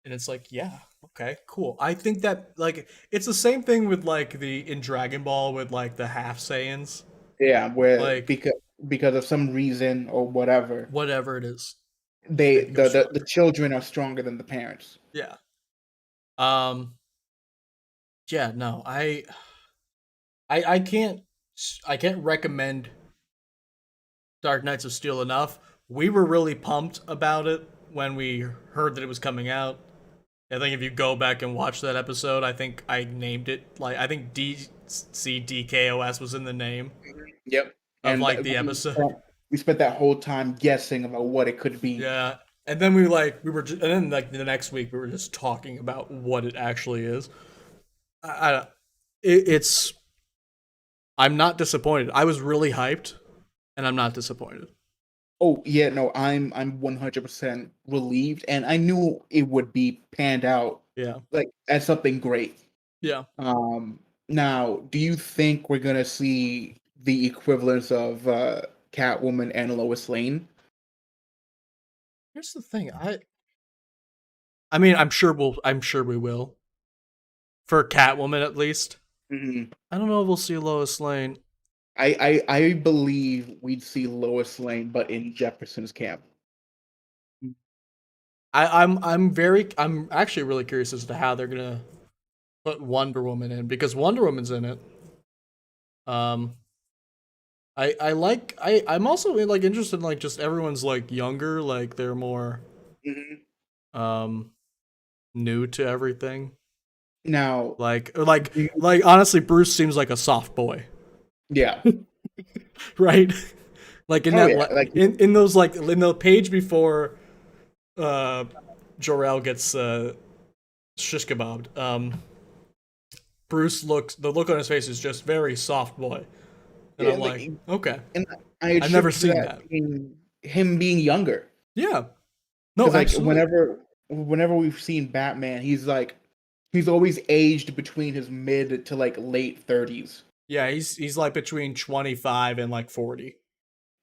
and it's like, yeah, okay, cool. I think that like it's the same thing with like the in Dragon Ball with like the half Saiyans. yeah. Where Like because of some reason or whatever, whatever it is, they they become the stronger. children are stronger than the parents. Yeah. Um yeah, no. I I can't recommend Dark Knights of Steel enough. We were really pumped about it when we heard that it was coming out. I think if you go back and watch that episode, I think I named it like I think DCDKOS was in the name Yep. of And like the episode. we spent that whole time guessing about what it could be. Yeah. And then and then like the next week we were just talking about what it actually is. I it's I'm not disappointed. I was really hyped and I'm not disappointed. Oh yeah, no, I'm 100% relieved, and I knew it would be panned out Yeah. like as something great. Yeah. Now, do you think we're gonna see the equivalence of Catwoman and Lois Lane? Here's the thing. I mean, I'm sure we will. For Catwoman at least. Mhm. I don't know if we'll see Lois Lane. I believe we'd see Lois Lane, but in Jefferson's camp. I'm actually really curious as to how they're gonna put Wonder Woman in because Wonder Woman's in it. Um, I'm also like interested in like just everyone's like younger, like they're more Mhm. um new to everything. Now, Like like do you, like honestly, Bruce seems like a soft boy, yeah. right? Like in Oh that yeah, like in those like in the page before uh Jor-El gets shish kebabbed. Bruce looks the look on his face is just very soft boy, and yeah, I'm like, like, okay, and I I've never attribute to seen that that. being him being younger. Yeah, no, Because like absolutely. whenever we've seen Batman, he's always aged between his mid to like late 30s. Yeah, he's like between 25 and like 40.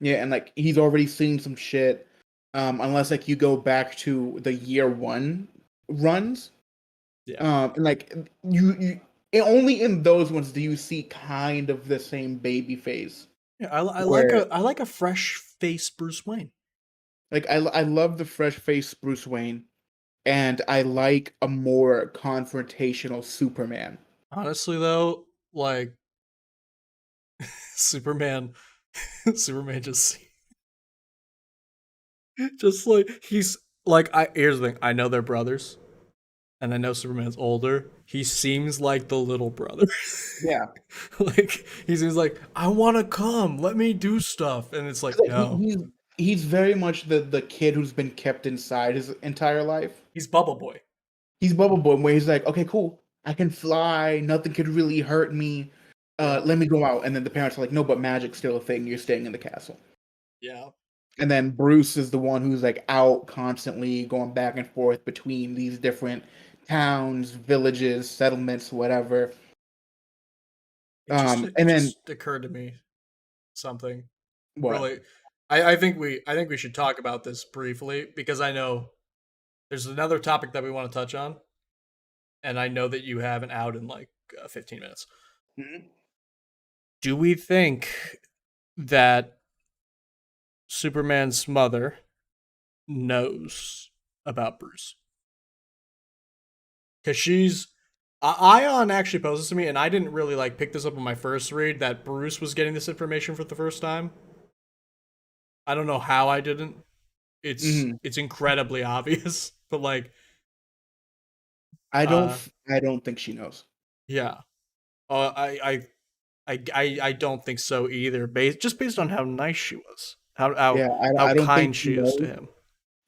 Yeah, and like he's already seen some shit. Unless like you go back to the year one runs. Yeah, And like and only in those ones do you see kind of the same baby phase. yeah. Where I like a fresh face Bruce Wayne. like I love the fresh face Bruce Wayne, and I like a more confrontational Superman. Honestly, though, like Superman, Superman just like he's like I. Here's the thing: I know they're brothers, and I know Superman's older. He seems like the little brother. Yeah. Like he seems like I want to come, let me do stuff, and it's like Like no, he's very much the kid who's been kept inside his entire life. he's Bubble Boy. He's Bubble Boy, where he's like, okay, cool, I can fly, nothing could really hurt me. Yeah, Let me go out. And then the parents are like, no, but magic's still a thing. You're staying in the castle. yeah. And then Bruce is the one who's like out constantly going back and forth between these different towns, villages, settlements, whatever. It And then just occurred to me something what? really. I think we should talk about this briefly because I know there's another topic that we want to touch on, and I know that you have an out in like 15 minutes. Mhm. Do we think that Superman's mother knows about Bruce? Because she's Ion actually posed this to me, and I didn't really like pick this up on my first read that Bruce was getting this information for the first time. I don't know how I didn't. Mhm. It's incredibly obvious, but like, uh, I don't think she knows. yeah. I don't think so either. Based on how nice she was, Yeah, how I don't think kind she she is to knows. him.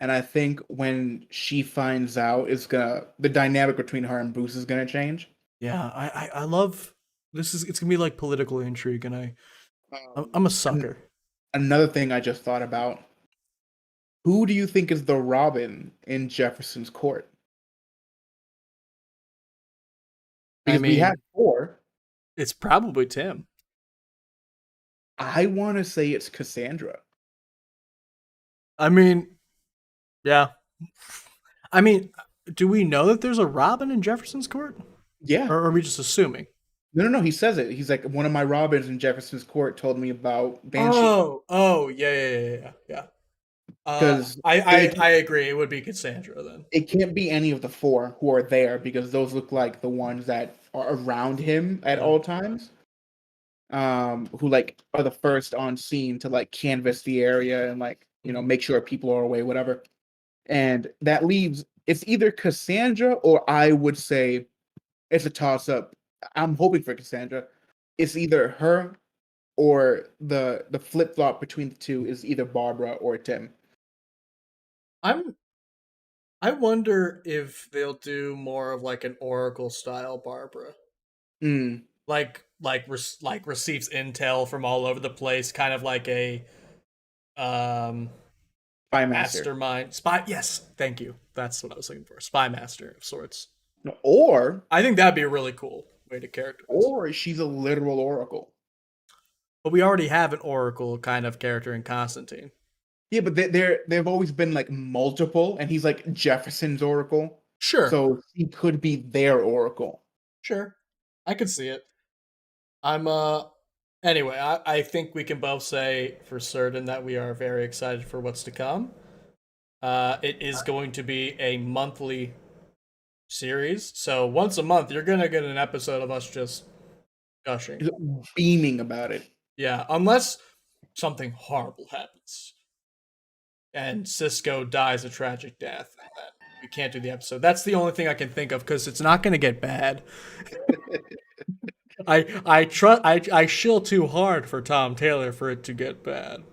And I think when she finds out, it's gonna the dynamic between her and Bruce is gonna change. Yeah, I love this. Is it's gonna be like political intrigue, and I'm a And sucker. another thing I just thought about: who do you think is the Robin in Jefferson's Court? I Because we had mean, four. it's probably Tim. I want to say it's Cassandra. I mean, yeah. I mean, do we know that there's a Robin in Jefferson's Court, Yeah. or are we just assuming? No, no, no. He says it. He's like, one of my Robins in Jefferson's Court told me about Banshee. Oh, yeah. Because it, I agree. It would be Cassandra then. it can't be any of the four who are there because those look like the ones that are around him at Yeah. all times. Who like are the first on scene to like canvas the area and like, Mhm. make sure people are away, whatever. And that leaves it's either Cassandra or I would say it's a toss up. I'm hoping for Cassandra. It's either her or the flip flop between the two is either Barbara or Tim. I'm. I wonder if they'll do more of like an Oracle style Barbara, Mm, like receives intel from all over the place, kind of like a um Spy Master. mastermind spy. Yes, thank you. That's what I was looking for. Spy master of sorts. Or I think that'd be a really cool way to characterize. or she's a literal Oracle. But we already have an Oracle kind of character in Constantine. Yeah, but they've always been like multiple, and he's like Jefferson's Oracle, Sure, so he could be their Oracle. sure, I could see it. I'm Anyway, I think we can both say for certain that we are very excited for what's to come. It is going to be a monthly series, so once a month you're gonna get an episode of us just gushing. Beaming about it. Yeah, unless something horrible happens and Cisco dies a tragic death, and then we can't do the episode. That's the only thing I can think of because it's not gonna get bad. I shill too hard for Tom Taylor for it to get bad.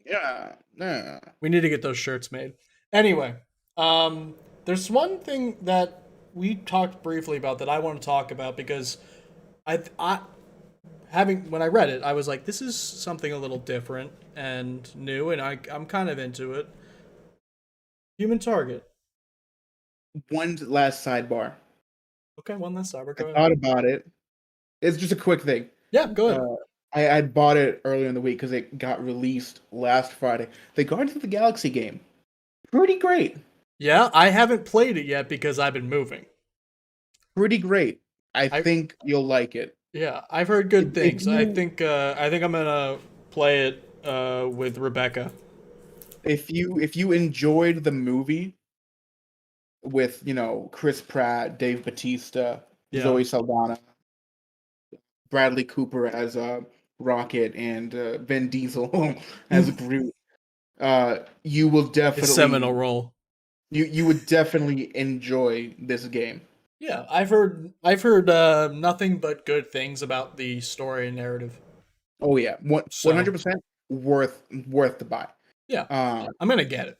Yeah, yeah. We need to get those shirts made. Anyway, there's one thing that we talked briefly about that I want to talk about because I having when I read it, I was like, this is something a little different and new, and I'm kind of into it. Human Target. One last sidebar. Okay, one less cyber. I Go ahead. thought about it. It's just a quick thing. Yeah, go ahead. Uh, I bought it earlier in the week because it got released last Friday. The Guardians of the Galaxy game, pretty great, Yeah, I haven't played it yet because I've been moving. pretty great. I I think you'll like it. Yeah, I've heard good If things. you I think I'm gonna play it with Rebecca. if you enjoyed the movie with Chris Pratt, Dave Bautista, Yeah. Zoe Saldana, Bradley Cooper as Rocket, and Vin Diesel as Groot, you will His seminal definitely role. you would definitely enjoy this game. Yeah, I've heard nothing but good things about the story and narrative. Oh yeah, one So hundred percent worth the buy. yeah, Uh, I'm gonna get it.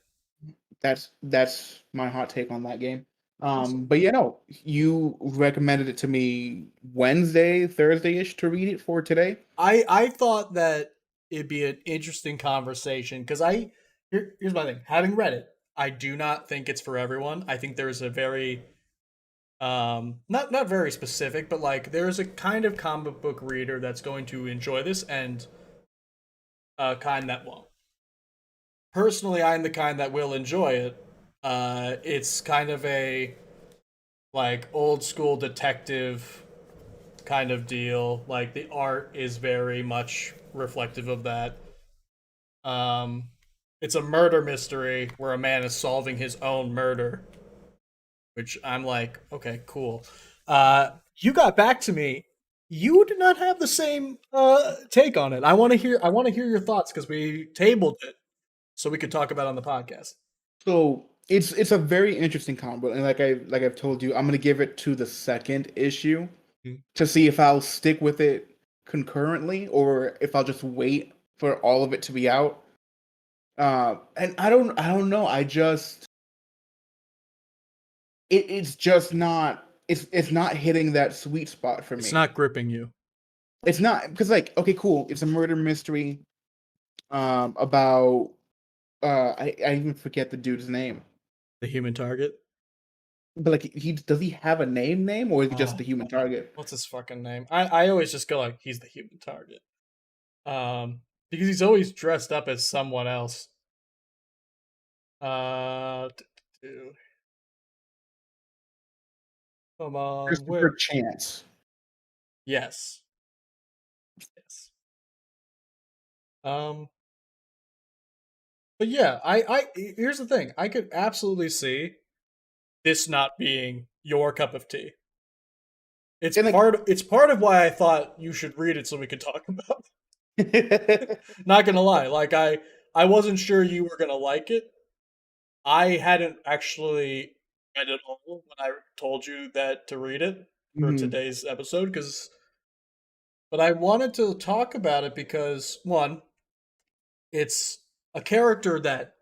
that's my hot take on that game. Awesome. But yeah, no, you recommended it to me Wednesday, Thursday ish to read it for today. I thought that it'd be an interesting conversation because here's my thing. Having read it, I do not think it's for everyone. I think there's a very not very specific, but like there's a kind of comic book reader that's going to enjoy this and a kind that won't. Personally, I'm the kind that will enjoy it. It's kind of a like old school detective kind of deal. Like the art is very much reflective of that. Um, it's a murder mystery where a man is solving his own murder, which I'm like, okay, cool. You got back to me. You did not have the same take on it. I want to hear your thoughts because we tabled it so we could talk about it on the podcast. So it's a very interesting combo, and I've told you, I'm gonna give it to the second issue Mhm. to see if I'll stick with it concurrently or if I'll just wait for all of it to be out. And I don't know. It's just not it's not hitting that sweet spot for It's me. not gripping you. It's not because like okay, cool. It's a murder mystery about I even forget the dude's name. The human target. But like he does he have a name or is he just Oh, the human target? what's his fucking name? I always just go like he's the human target. Because he's always dressed up as someone else. Uh, d- d- come on, where? Christopher Chance. Yes, yes. Um, but yeah, here's the thing. I could absolutely see this not being your cup of tea. And like It's part of why I thought you should read it so we could talk about it. Not gonna lie, like I wasn't sure you were gonna like it. I hadn't actually read it all when I told you that to read it for Mhm. today's episode because but I wanted to talk about it because one, it's a character that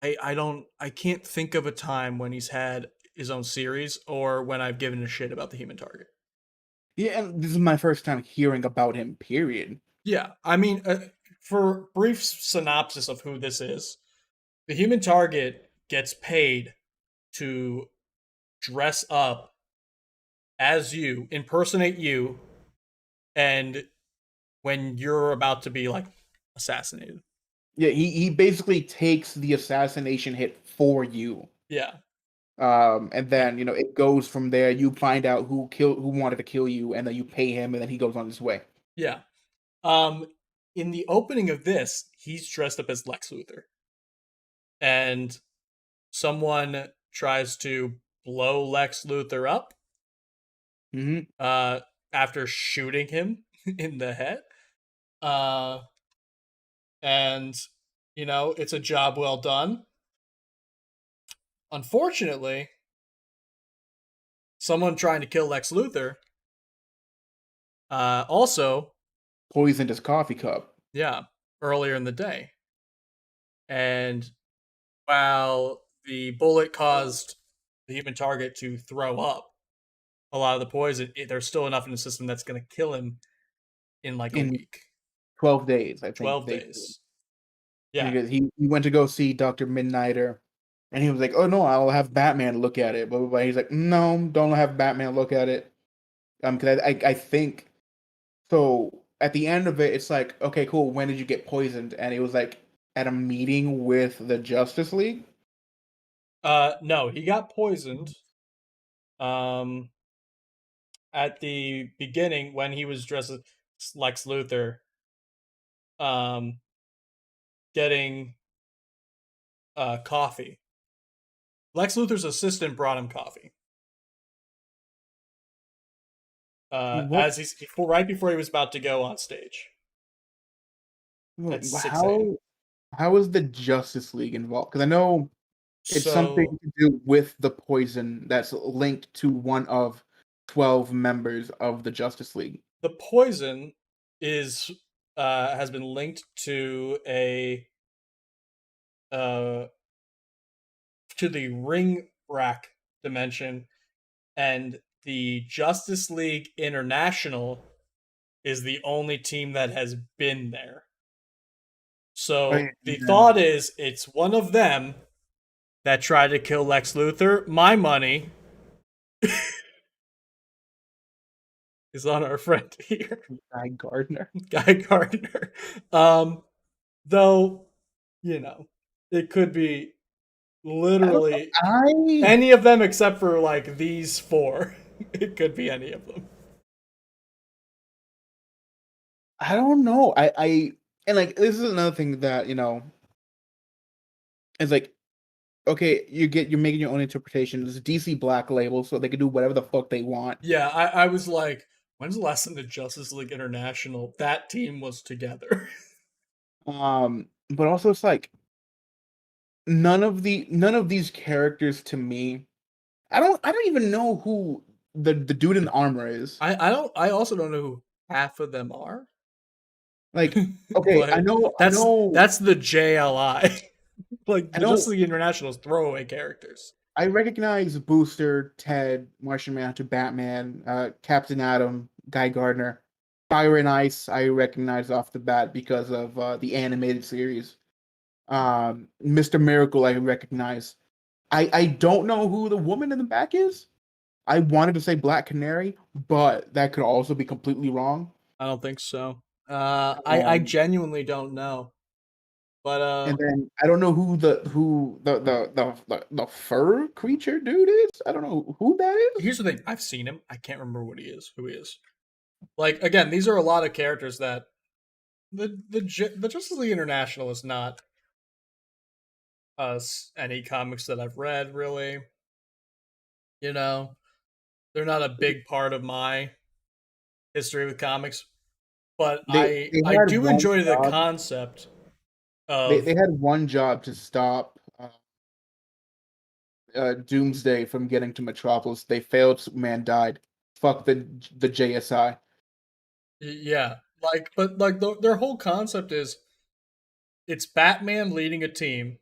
I can't think of a time when he's had his own series or when I've given a shit about the human target. Yeah, and this is my first time hearing about him, period. Yeah, I mean, for brief synopsis of who this is, the human target gets paid to dress up as you, impersonate you, and when you're about to be like assassinated. Yeah, he basically takes the assassination hit for you. Yeah, And and then, it goes from there. You find out who wanted to kill you, and then you pay him, and then he goes on his way. yeah. Um, in the opening of this, he's dressed up as Lex Luthor. and someone tries to blow Lex Luthor up Hmm. uh, after shooting him in the head. Uh, and, it's a job well done. Unfortunately, someone trying to kill Lex Luthor also, Poisoned his coffee cup. yeah, earlier in the day. And while the bullet caused the human target to throw up a lot of the poison, there's still enough in the system that's going to kill him in like a In week, 12 days, I think 12 they said. days. Yeah. Because he went to go see Dr. Midnighter, and he was like, "Oh no, I'll have Batman look at it." But he's like, "No, don't have Batman look at it." Because I think so. At the end of it, it's like, okay, cool. When did you get poisoned? And it was like at a meeting with the Justice League. No, he got poisoned. Um, at the beginning when he was dressed as Lex Luthor, um, getting coffee. Lex Luthor's assistant brought him coffee. What? As he's right before he was about to go on stage at 6 a.m. How is the Justice League involved? Because I know it's something So to do with the poison that's linked to one of 12 members of the Justice League. the poison is has been linked to a uh, to the ring rack dimension, and the Justice League International is the only team that has been there. Oh, yeah, So the yeah. thought is it's one of them that tried to kill Lex Luthor. My money is on our friend here, Guy Gardner. Guy Gardner. Um, though, you know, it could be I don't know. literally I any of them except for like these four. It could be any of them. I don't know. And like this is another thing that, it's like, okay, you're making your own interpretation. It's a DC Black label, so they can do whatever the fuck they want. Yeah, I was like, when's the last time the Justice League International that team was together? But also it's like none of these characters to me. I don't even know who the dude in the armor is. I also don't know who half of them are. Like, okay, But I know, that's the JLI. Like I the Justice know, League International's throwaway characters. I recognize Booster, Ted, Martian Manhunter, Batman, Captain Atom, Guy Gardner, Fire and Ice. I recognize off the bat because of the animated series. Mr. Miracle, I recognize. I don't know who the woman in the back is. I wanted to say Black Canary, but that could also be completely wrong. I don't think so. I Um, genuinely don't know. But and then I don't know who the fur creature dude is. I don't know who that is. here's the thing: I've seen him. I can't remember what he is. Who he is? Like again, these are a lot of characters that the Justice League International is not any comics that I've read really. You know, they're not a big part of my history with comics, but They I had do one enjoy the job. concept They of had one job to stop Doomsday from getting to Metropolis. They failed. Superman died. Fuck the JSI. yeah, like but like their whole concept is it's Batman leading a team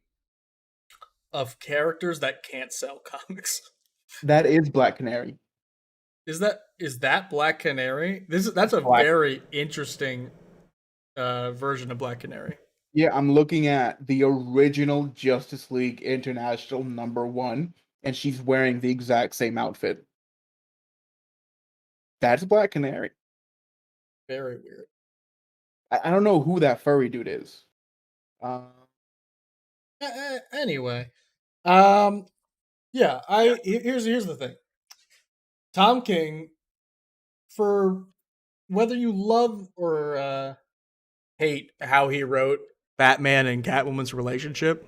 of characters that can't sell comics. That is Black Canary. Is that Black Canary? That's a Black. very interesting version of Black Canary. Yeah, I'm looking at the original Justice League International #1, and she's wearing the exact same outfit. That's Black Canary. Very weird. I don't know who that furry dude is. Uh, Anyway, um, yeah. Here's the thing. Tom King, for whether you love or hate how he wrote Batman and Catwoman's relationship,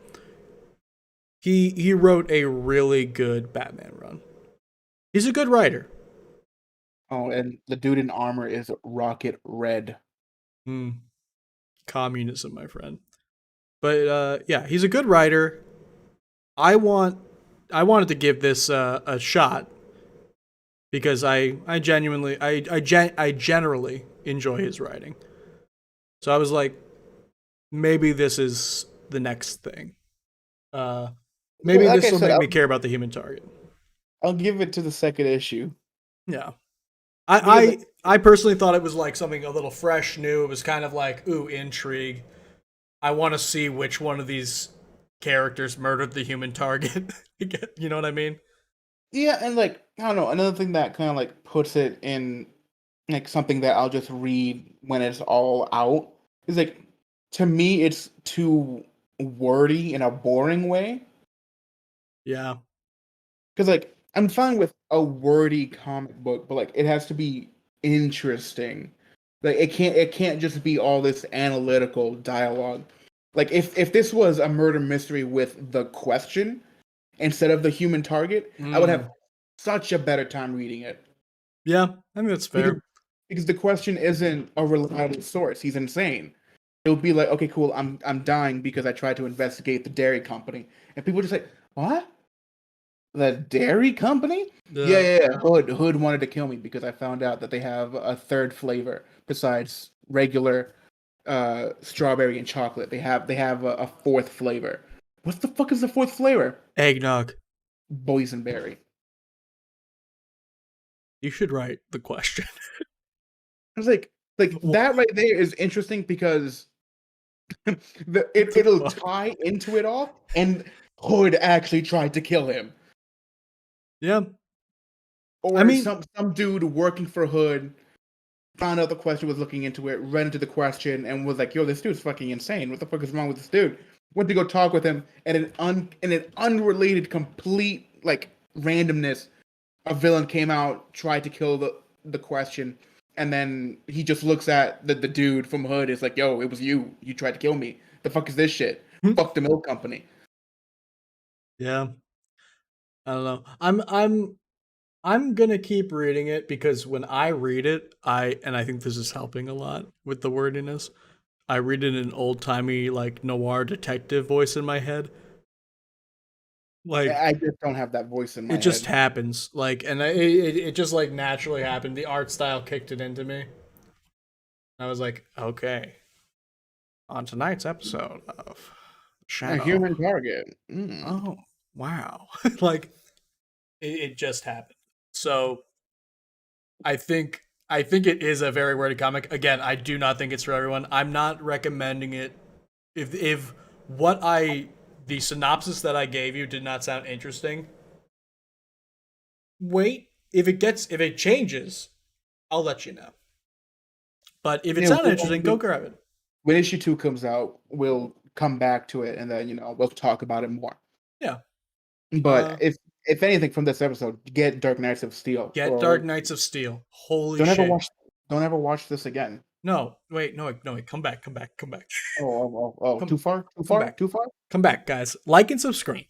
He wrote a really good Batman run. He's a good writer. Oh, and the dude in armor is Rocket Red. Hmm. Communism, my friend. But yeah, he's a good writer. I want I wanted to give this a shot because I genuinely I generally enjoy his writing. So I was like, maybe this is the next thing. Uh, maybe Like this I will said, make me care about the Human Target. I'll give it to the second issue Yeah, because I personally thought it was like something a little fresh, new. It was kind of like ooh intrigue. I want to see which one of these characters murdered the Human Target. You know what I mean? yeah, and like I don't know, another thing that kind of like puts it in like something that I'll just read when it's all out is like to me it's too wordy in a boring way Yeah. because like I'm fine with a wordy comic book, but like it has to be interesting. Like it can't just be all this analytical dialogue. Like if this was a murder mystery with the question instead of the human target, I would have Mm. such a better time reading it. Yeah, I think that's Because fair. because the question isn't a reliable source. He's insane. It would be like, okay, cool, I'm dying because I tried to investigate the dairy company. And people just like, what? The dairy company? Yeah, Yeah. yeah, yeah. Hood wanted to kill me because I found out that they have a third flavor besides regular strawberry and chocolate. They have a fourth flavor. What the fuck is the fourth flavor? Eggnog. Boysenberry. You should write the question. I was like that right there is interesting because What the it'll fuck? tie into it all, and Hood actually tried to kill him, Yeah. I or mean, some dude working for Hood found out the question, was looking into it, read into the question, and was like, "Yo, this dude's fucking insane. What the fuck is wrong with this dude?" Went to go talk with him, and in an unrelated, complete like randomness, a villain came out, tried to kill the question, and then he just looks at the dude from Hood. Is like, "Yo, it was you. You tried to kill me. The fuck is this shit? Fuck the milk company." yeah. I don't know. I'm gonna keep reading it because when I read it, I think this is helping a lot with the wordiness. I read it in an old timey like noir detective voice in my head. Like I just don't have that voice in it my just head. happens. Like and it just like naturally happened. The art style kicked it into me. I was like, okay. On tonight's episode of A Shadow. human target. Mm. Oh wow. Like it just happened. So I think it is a very wordy comic. Again, I do not think it's for everyone. I'm not recommending it. If what I the synopsis that I gave you did not sound interesting, wait. If it changes, I'll let you know. But if it Yeah, sounded interesting, go grab it. when issue two comes out, we'll come back to it, and then we'll talk about it more. Yeah. But Uh, if anything from this episode, get Dark Knights of Steel, get Dark or Knights of Steel. Holy don't ever shit. watch don't ever watch this again. No, wait, no, no, wait. Come back, come back, come back, Oh, too come, far, too come far, back, too far. come back, guys. Like and subscribe.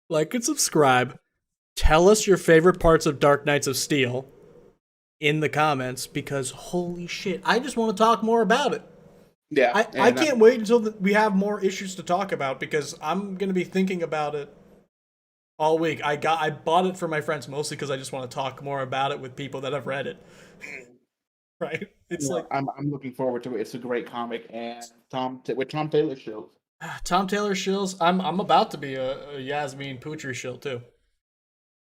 Like and subscribe. Tell us your favorite parts of Dark Knights of Steel in the comments because holy shit, I just want to talk more about it. Yeah, I and can't wait until we have more issues to talk about because I'm gonna be thinking about it all week. I bought it for my friends mostly because I just want to talk more about it with people that have read it. Right? It's like I'm looking forward to it. It's a great comic, and with Tom Taylor shows. Tom Taylor shills. I'm about to be a Yasmin Putri shill too.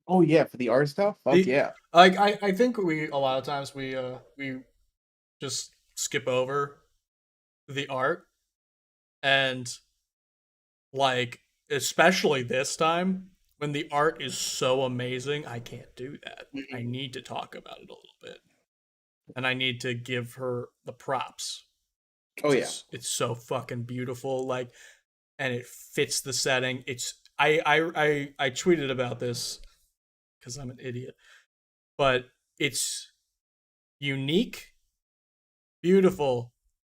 Oh yeah, for the art stuff. Fuck The yeah. like I think we a lot of times we just skip over the art and like especially this time when the art is so amazing, I can't do that. I Mhm. need to talk about it a little bit. And I need to give her the props. Oh yeah. It's so fucking beautiful like and it fits the setting. It's I tweeted about this cuz I'm an idiot. But it's unique, beautiful,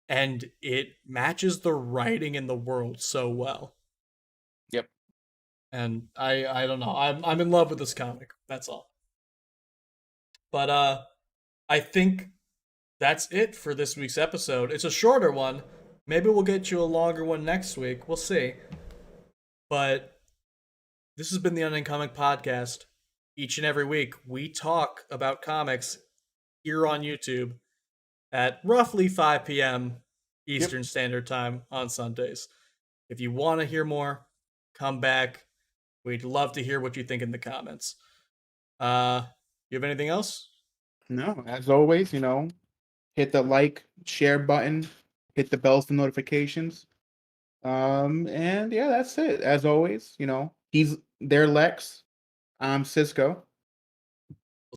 and it matches the writing in the world so well. Yep. and I don't know. I'm in love with this comic. That's all. But I think that's it for this week's episode. It's a shorter one. Maybe we'll get you a longer one next week. We'll see. But this has been the Unnamed Comic Podcast. Each and every week, we talk about comics here on YouTube at roughly 5 p.m. Yep. Eastern Standard Time on Sundays. If you want to hear more, come back. We'd love to hear what you think in the comments. You have anything else? No, as always, hit the like, share button, hit the bells for notifications. And yeah, that's it. As always, he's their Lex. I'm Cisco.